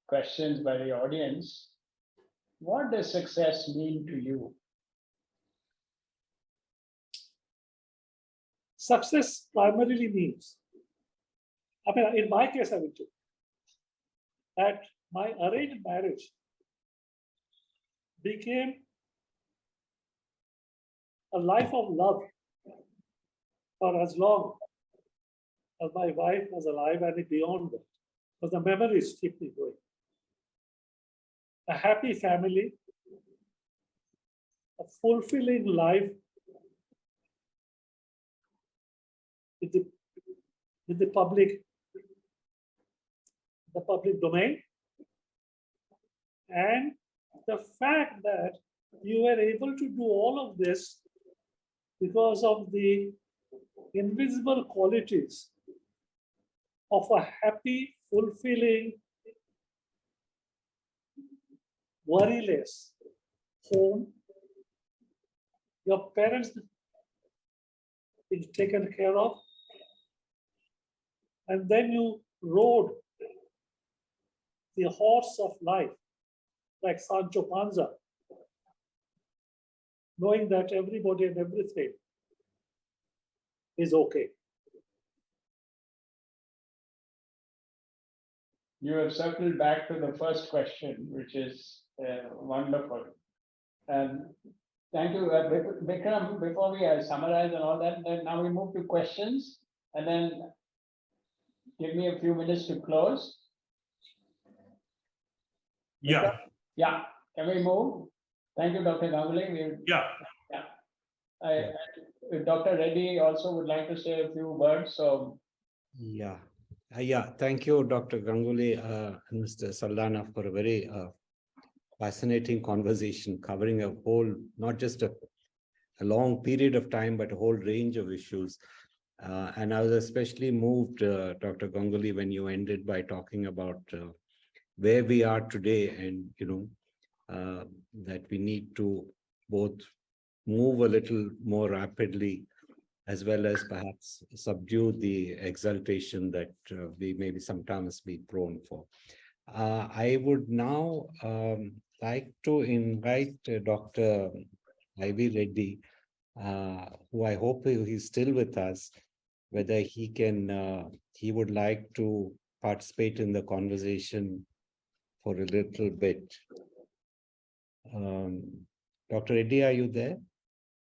questions by the audience. What does success mean to you? Success primarily means, in my case, I will tell you that my arranged marriage became a life of love for as long as my wife was alive and beyond that, because the memories keep me going. A happy family, a fulfilling life with the public domain, And the fact that you were able to do all of this because of the invisible qualities of a happy, fulfilling, worryless home, your parents being taken care of, and then you rode the horse of life like Sancho Panza, knowing that everybody and everything is okay. You have circled back to the first question, which is wonderful. And thank you, Vikram. Before we summarize and all that, then now we move to questions, and then give me a few minutes to close. Yeah, Yeah, can we move? Thank you, Dr. Ganguly. yeah. Dr. Reddy also would like to say a few words. So Yeah. Thank you, Dr. Ganguly and Mr. Saldanha, for a very fascinating conversation covering a whole, not just a long period of time, but a whole range of issues. And I was especially moved, Dr. Ganguly, when you ended by talking about where we are today, and that we need to both move a little more rapidly, as well as perhaps subdue the exaltation that we maybe sometimes be prone for. I would now like to invite Dr. Ivy Reddy, who I hope he's still with us, whether he can, he would like to participate in the conversation for a little bit. Dr. Reddy, are you there?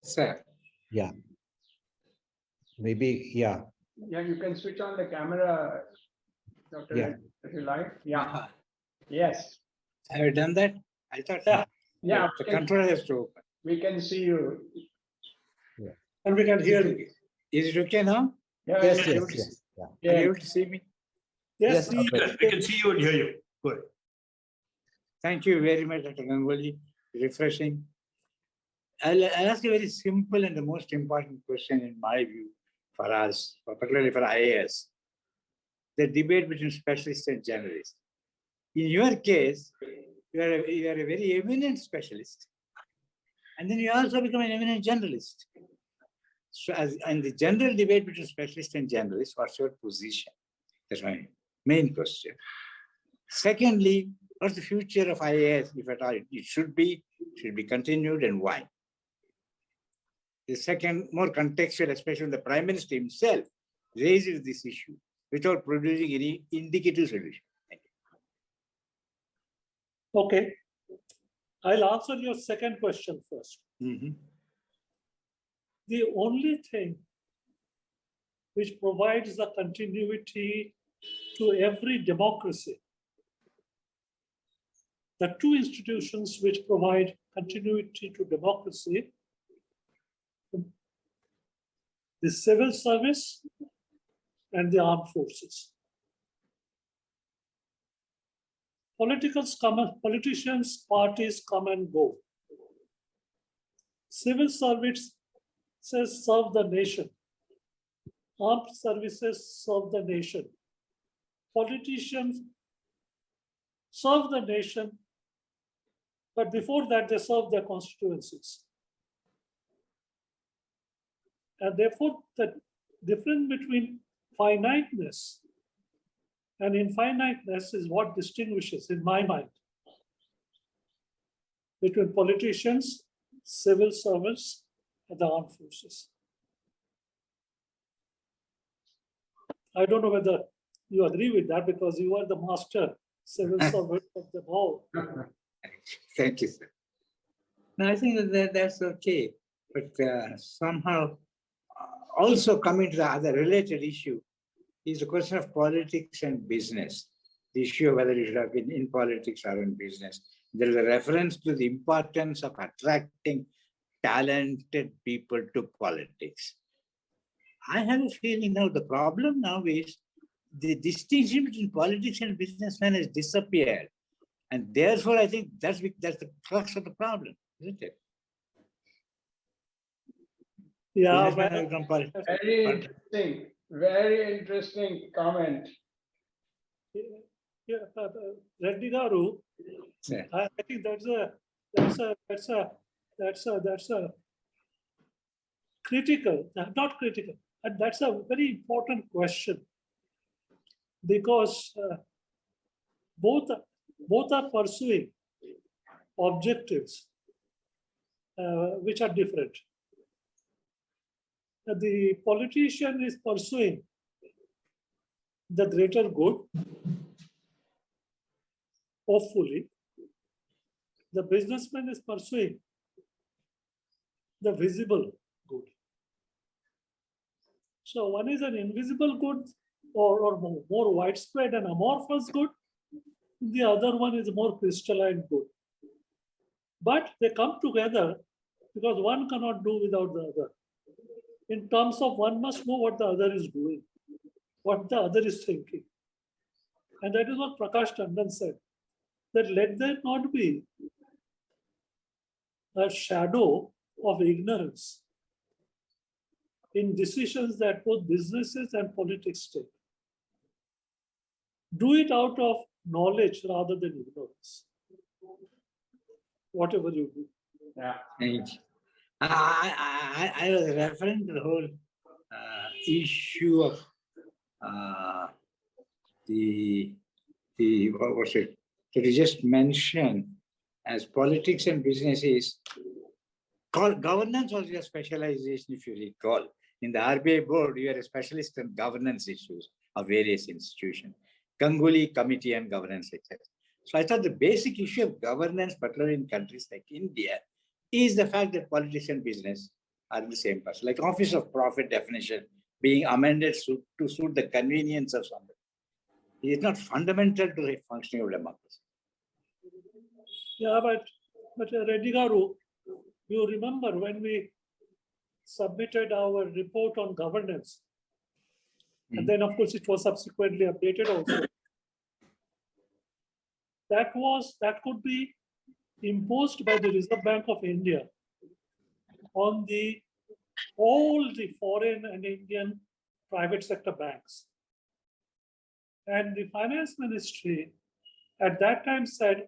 Sir. Yeah. Maybe, yeah. yeah, you can switch on the camera, Dr. Yeah. Reddy, if you like. Yeah. Yes. Have you done that? I thought. Yeah. The control has to open. We can see you. And we can hear you. Is it okay now? Yeah, Yes, yeah, yes. Are yeah. you able to see me? Yes, Yes, Yes, we can see you and hear you. Good. Thank you very much, Dr. Ganguly. Refreshing. I'll ask a very simple and the most important question in my view for us, particularly for IAS. The debate between specialists and generalists. In your case, you are a very eminent specialist. And then you also become an eminent generalist. So in the general debate between specialist and generalist, what's your position? That's my main question. Secondly, what's the future of IAS, if at all it should be continued, and why? The second, more contextual, especially when the Prime Minister himself raises this issue without producing any indicative solution. Thank you. Okay. I'll answer your second question first. The only thing which provides the continuity to every democracy, the two institutions which provide continuity to democracy, the civil service and the armed forces. Politicians, parties come and go. Civil services serve the nation. Armed services serve the nation. Politicians serve the nation, but before that they serve their constituencies. And therefore, the difference between finiteness and infiniteness is what distinguishes, in my mind, between politicians, civil servants, and the armed forces. I don't know whether you agree with that, because you are the master civil servant of them all. Thank you, sir. No, I think that's okay. But somehow, also coming to the other related issue is the question of politics and business. The issue of whether you should have been in politics or in business. There is a reference to the importance of attracting talented people to politics. I have a feeling now the problem now is the distinction between politics and businessmen has disappeared. And therefore, I think that's the crux of the problem, isn't it? Yeah, Businessmen well, have become Very interesting comment. yeah, Reddy Garu, Yeah. I think that's a critical, not critical, and that's a very important question because both are pursuing objectives which are different. The politician is pursuing the greater good, hopefully. The businessman is pursuing the visible good. So one is an invisible good or more widespread and amorphous good. The other one is more crystalline good. But they come together because one cannot do without the other. In terms of one must know what the other is doing, what the other is thinking. And that is what Prakash Tandon said, that let there not be a shadow of ignorance in decisions that both businesses and politics take. Do it out of knowledge rather than ignorance. Whatever you do. Yeah. I was referring to the whole issue of the what was it that you just mentioned as politics and businesses. Governance was your specialization, if you recall. In the RBI board, you are a specialist in governance issues of various institutions. Ganguly Committee on Governance, etc. So I thought the basic issue of governance, particularly in countries like India, is the fact that politics and business are the same person. Like office of profit definition being amended to suit the convenience of somebody. It is not fundamental to the functioning of democracy. Yeah, but Reddy Garu, you remember when we submitted our report on governance, and then of course it was subsequently updated also. That could be imposed by the Reserve Bank of India on all the foreign and Indian private sector banks. And the finance ministry at that time said,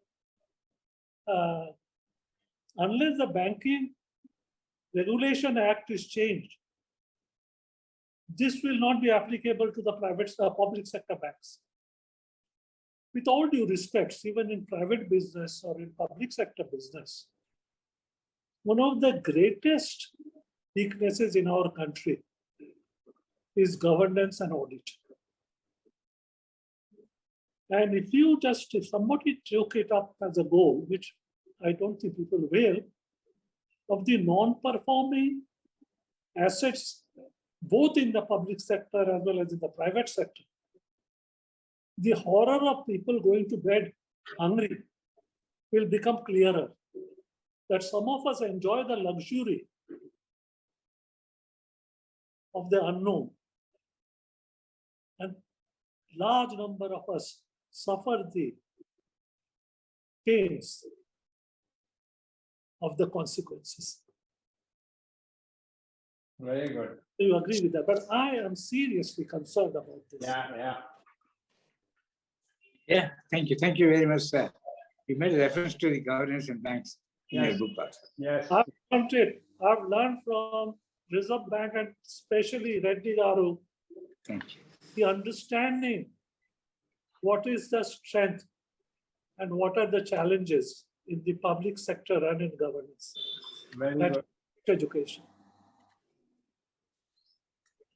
unless the Banking Regulation Act is changed, this will not be applicable to the public sector banks. With all due respects, even in private business or in public sector business, one of the greatest weaknesses in our country is governance and audit. And if somebody took it up as a goal, which I don't think people will, of the non-performing assets, both in the public sector as well as in the private sector, the horror of people going to bed hungry will become clearer. That some of us enjoy the luxury of the unknown, and large number of us suffer the pains of the consequences. Very good. Do you agree with that? But I am seriously concerned about this. Yeah, thank you. Thank you very much, sir. You made a reference to the governance and banks in your book also. Yes. I've learned from Reserve Bank and especially Reddy Garu, Thank you. the understanding what is the strength and what are the challenges in the public sector and in governance. Very That's good. education.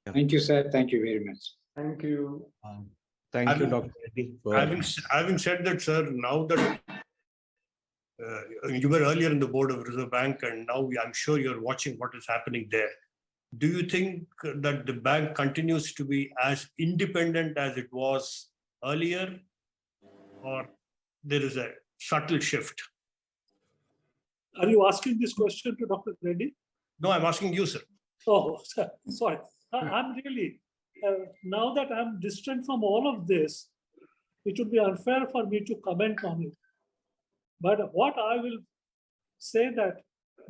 Thank you, sir. Thank you very much. Thank you. Thank you, Dr. Reddy. Having said that, sir, now that you were earlier in the board of Reserve Bank, and now I'm sure you're watching what is happening there. Do you think that the bank continues to be as independent as it was earlier, or there is a subtle shift? Are you asking this question to Dr. Reddy? No, I'm asking you, sir. Oh, sorry. I'm really, now that I'm distant from all of this, it would be unfair for me to comment on it. But what I will say that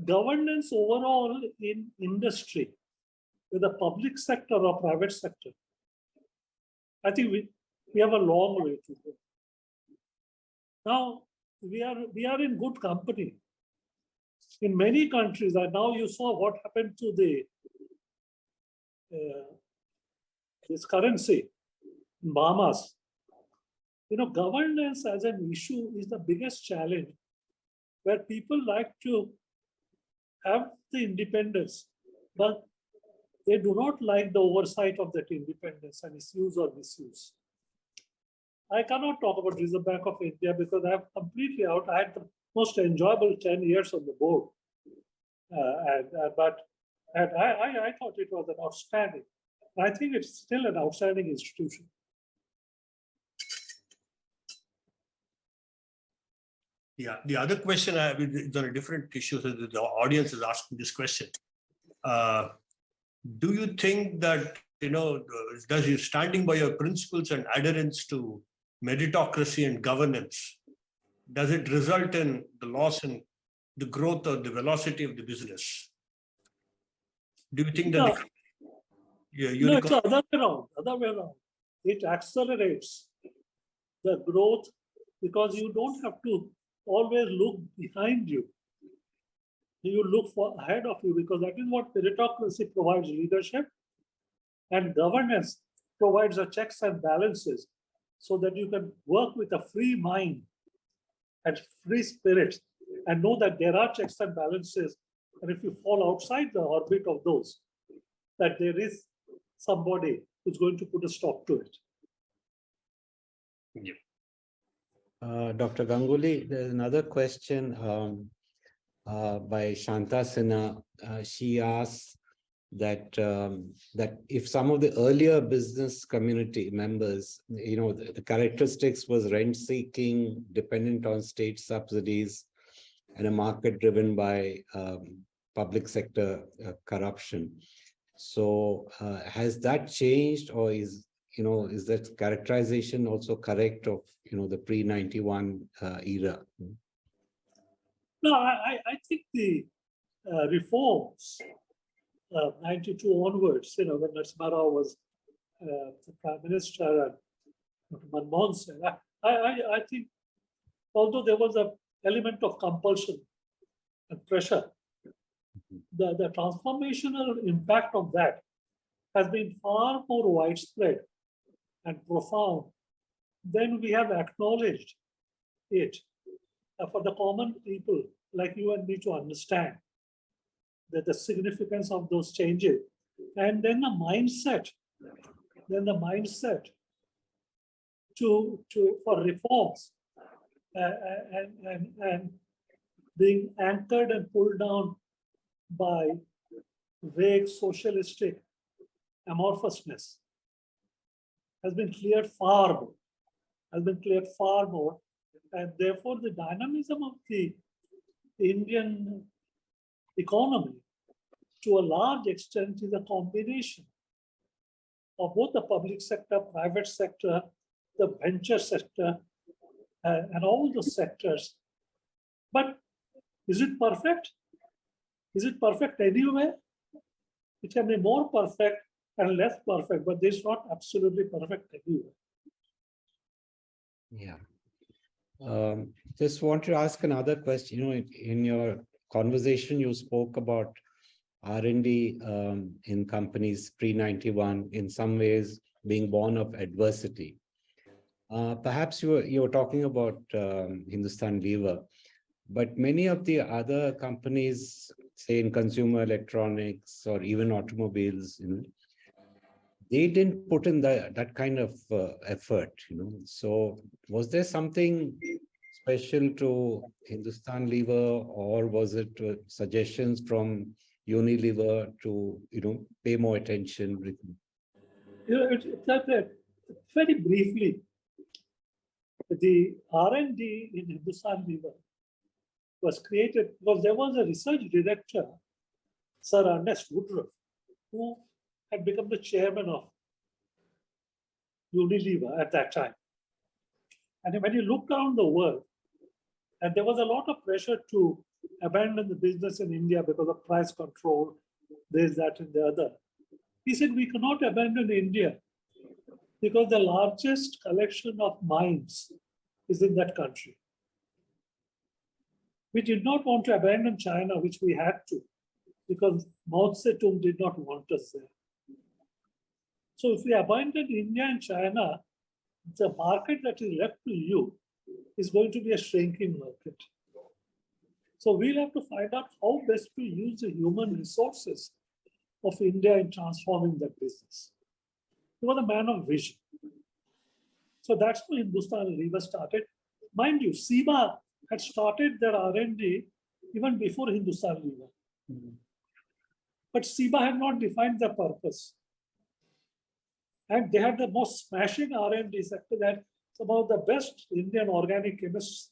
governance overall in industry, whether public sector or private sector, I think we have a long way to go. Now, we are in good company. In many countries, and now you saw what happened to the this currency in Bahamas. Governance as an issue is the biggest challenge, where people like to have the independence, but they do not like the oversight of that independence and its use or misuse. I cannot talk about Reserve Bank of India because I am completely out. I had the most enjoyable 10 years on the board. But I thought it was an outstanding. I think it's still an outstanding institution. Yeah, the other question I have is on a different issue. So the audience is asking this question. Do you think that, does you standing by your principles and adherence to meritocracy and governance, does it result in the loss in the growth or the velocity of the business? Do you think that? No, it's the other way around. It accelerates the growth because you don't have to always look behind you. You look ahead of you because that is what meritocracy provides: leadership, and governance provides the checks and balances so that you can work with a free mind and free spirit and know that there are checks and balances. And if you fall outside the orbit of those, that there is somebody who's going to put a stop to it. Yeah. Dr. Ganguly, there's another question by Shanta Sinha. She asks that that if some of the earlier business community members, the characteristics was rent-seeking, dependent on state subsidies, and a market driven by public sector corruption. So has that changed, or is that characterization also correct of the pre-91 era? No, I think the reforms 92 onwards, when Narasimha Rao was the Prime Minister and Manmohan Singh, I think although there was an element of compulsion and pressure, the transformational impact of that has been far more widespread and profound than we have acknowledged it for the common people like you and me to understand that the significance of those changes. And then the mindset for reforms and being anchored and pulled down by vague socialistic amorphousness has been cleared far more. And therefore the dynamism of the Indian economy to a large extent is a combination of both the public sector, private sector, the venture sector, and all the sectors. But is it perfect? Is it perfect anywhere? It can be more perfect and less perfect, but it's not absolutely perfect anywhere. Yeah. Just want to ask another question. In your conversation, you spoke about R&D in companies pre-91 in some ways being born of adversity. Perhaps you were talking about Hindustan Lever, but many of the other companies, say in consumer electronics or even automobiles, they didn't put in that kind of effort. So was there something special to Hindustan Lever, or was it suggestions from Unilever to pay more attention? Very briefly, the R&D in Hindustan Lever was created because there was a research director, Sir Ernest Woodruff, who had become the chairman of Unilever at that time. And when you look around the world, And there was a lot of pressure to abandon the business in India because of price control, this, that, and the other. He said, we cannot abandon India because the largest collection of mines is in that country. We did not want to abandon China, which we had to, because Mao Zedong did not want us there. So if we abandon India and China, the market that is left to you is going to be a shrinking market. So we'll have to find out how best to use the human resources of India in transforming that business. He was a man of vision. So that's how Hindustan Lever started. Mind you, SEMA had started their R&D even before Hindustan Lever. But SEMA had not defined their purpose. And they had the most smashing R&D sector that some of the best Indian organic chemists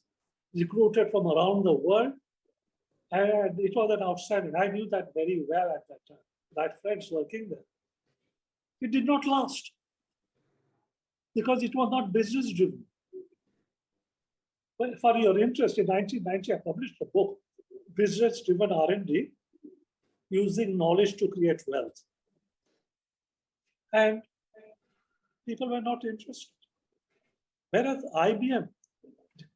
recruited from around the world. And it was an outstanding. I knew that very well at that time. I had friends working there. It did not last because it was not business driven. But for your interest, in 1990, I published a book, Business Driven R&D, Using Knowledge to Create Wealth. And people were not interested. Whereas IBM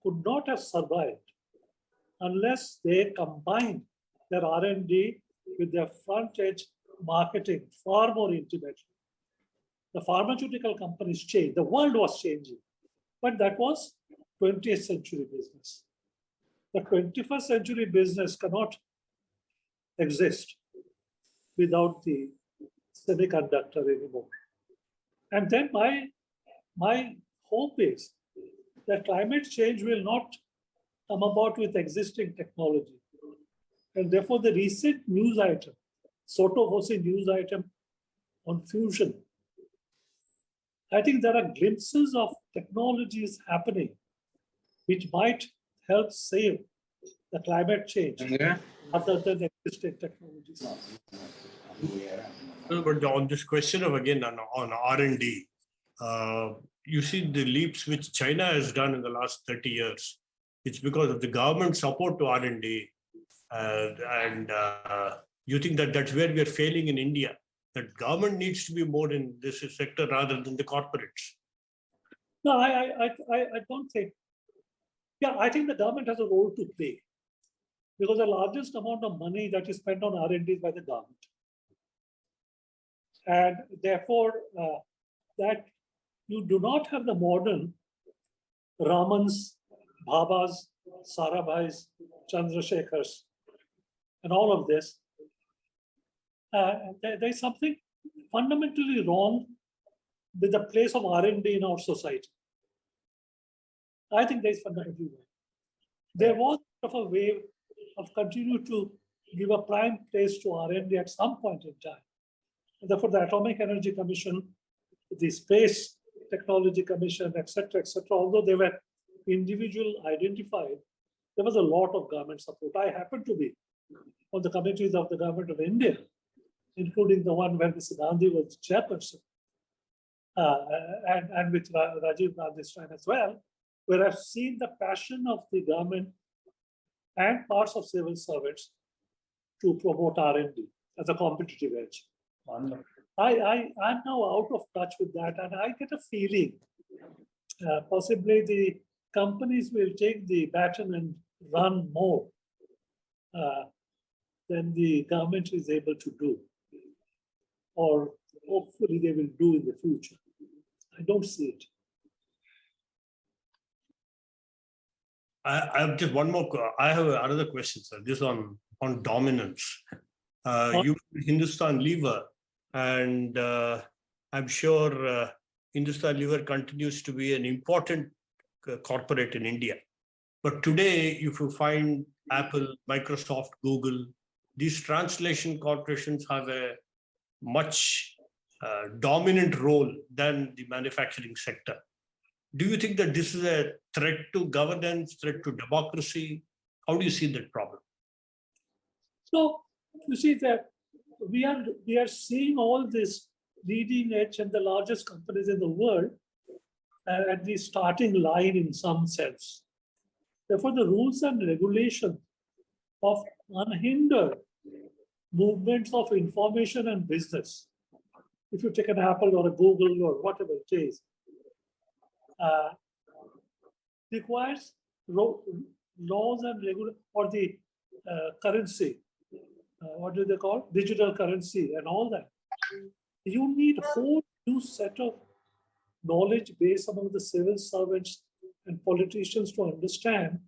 could not have survived unless they combined their R&D with their front-edge marketing far more intimately. The pharmaceutical companies changed. The world was changing. But that was 20th century business. The 21st century business cannot exist without the semiconductor anymore. And then my hope is that climate change will not come about with existing technology. And therefore, the recent news item, Soto-Hoshi news item on fusion, I think there are glimpses of technologies happening which might help save the climate change other than existing technologies. But on this question of, again, on R&D, you see the leaps which China has done in the last 30 years. It's because of the government support to R&D. And you think that that's where we are failing in India, that government needs to be more in this sector rather than the corporates? No, I don't think. Yeah, I think the government has a role to play because the largest amount of money that is spent on R&D is by the government. And therefore, that you do not have the modern Ramans, Bhabas, Sarabhais, Chandrasekhars, and all of this. There's something fundamentally wrong with the place of R&D in our society. I think there's fundamentally wrong. There was a wave of continue to give a prime place to R&D at some point in time. And therefore, the Atomic Energy Commission, the Space Technology Commission, etc., although they were individual identified, there was a lot of government support. I happened to be on the committees of the government of India, including the one where Mr. Gandhi was chairperson, and with Rajiv Gandhi's time as well, where I've seen the passion of the government and parts of civil servants to promote R&D as a competitive edge. I'm now out of touch with that, and I get a feeling possibly the companies will take the baton and run more than the government is able to do, or hopefully they will do in the future. I don't see it. I have just one more. I have another question, sir. This on dominance. You Hindustan Lever, and I'm sure Hindustan Lever continues to be an important corporate in India. But today, if you find Apple, Microsoft, Google, these translation corporations have a much dominant role than the manufacturing sector. Do you think that this is a threat to governance, threat to democracy? How do you see that problem? So you see that we are seeing all this leading edge and the largest companies in the world at the starting line in some sense. Therefore, the rules and regulations of unhindered movements of information and business, if you take an Apple or a Google or whatever it is, requires laws and or the currency, what do they call? Digital currency and all that. You need a whole new set of knowledge base among the civil servants and politicians to understand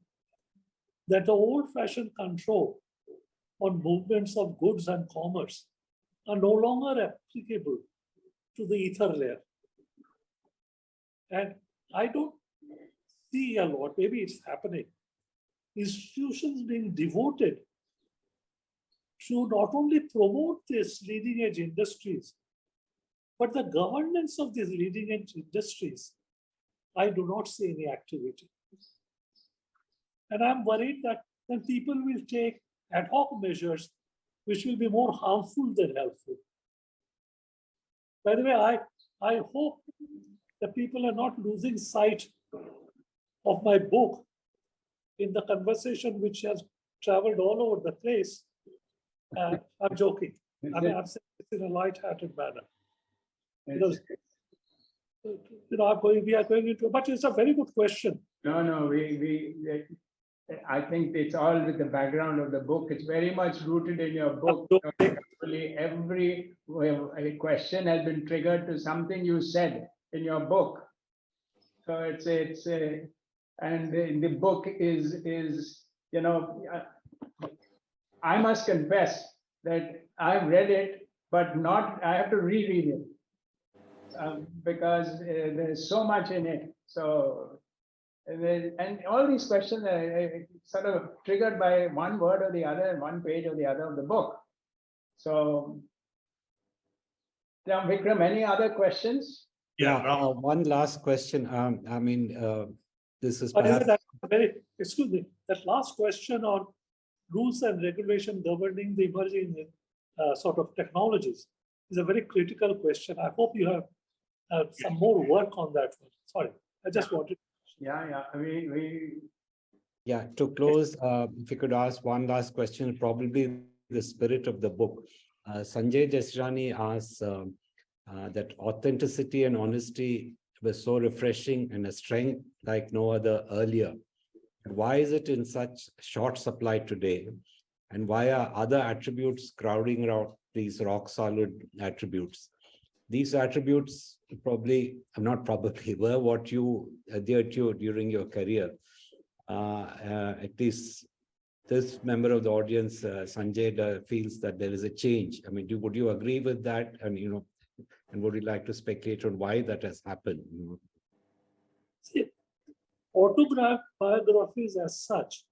that the old-fashioned control on movements of goods and commerce are no longer applicable to the ether layer. And I don't see a lot, maybe it's happening, institutions being devoted to not only promote these leading edge industries, but the governance of these leading edge industries, I do not see any activity. And I'm worried that then people will take ad hoc measures which will be more harmful than helpful. By the way, I hope that people are not losing sight of my book in the conversation which has traveled all over the place. I'm joking. I mean, I'm saying this in a light-hearted manner. Because, we are going into, but it's a very good question. No, I think it's all with the background of the book. It's very much rooted in your book. Actually, every question has been triggered to something you said in your book. So and the book is I must confess that I've read it, but I have to reread it because there's so much in it. So, and all these questions are sort of triggered by one word or the other, one page or the other of the book. So, now, Vikram, any other questions? Yeah, one last question. I mean, this is perhaps... Excuse me, that last question on rules and regulation governing the emerging sort of technologies is a very critical question. I hope you have some more work on that one. Sorry, I just wanted. Yeah. Yeah, to close, if you could ask one last question, probably the spirit of the book. Sanjay Jasrani asks that authenticity and honesty was so refreshing and a strength like no other earlier. Why is it in such short supply today? And why are other attributes crowding around these rock solid attributes? These attributes were what you adhered to during your career. At least this member of the audience, Sanjay, feels that there is a change. I mean, would you agree with that? And, and would you like to speculate on why that has happened? See, autobiographies as such,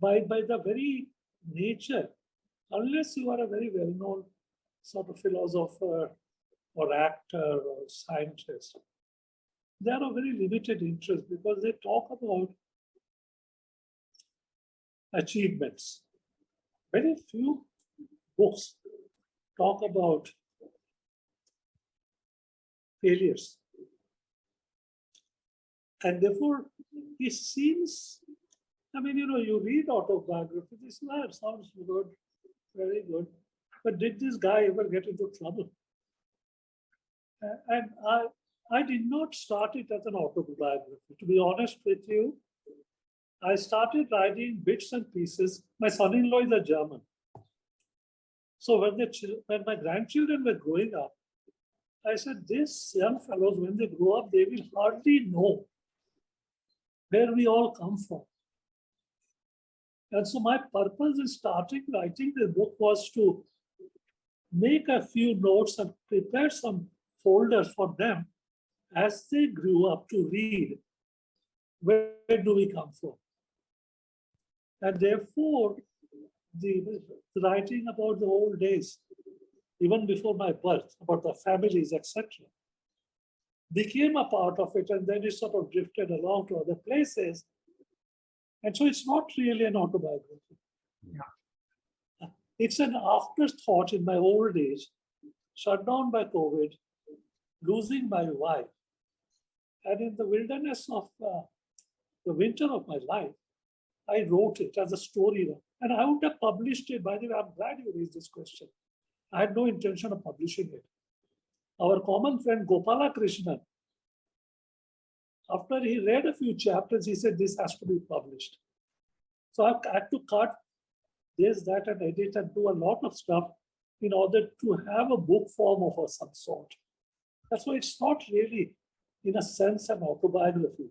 by the very nature, unless you are a very well-known sort of philosopher or actor or scientist, they are of very limited interest because they talk about achievements. Very few books talk about failures. And therefore, it seems, I mean, you read autobiography, this sounds good, very good. But did this guy ever get into trouble? And I did not start it as an autobiography. To be honest with you, I started writing bits and pieces. My son-in-law is a German. So when my grandchildren were growing up, I said, these young fellows, when they grow up, they will hardly know where we all come from. And so my purpose in starting writing the book was to make a few notes and prepare some folders for them as they grew up to read, where do we come from? And therefore, the writing about the old days, even before my birth, about the families, etc., became a part of it, and then it sort of drifted along to other places. And so it's not really an autobiography. Yeah. It's an afterthought in my old age, shut down by COVID, losing my wife. And in the wilderness of the winter of my life, I wrote it as a story. And I would have published it. By the way, I'm glad you raised this question. I had no intention of publishing it. Our common friend Gopala Krishnan, after he read a few chapters, he said, this has to be published. So I had to cut this, that, and edit and do a lot of stuff in order to have a book form of some sort. That's why it's not really, in a sense, an autobiography,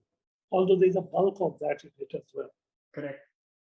although there's a bulk of that in it as well. Correct.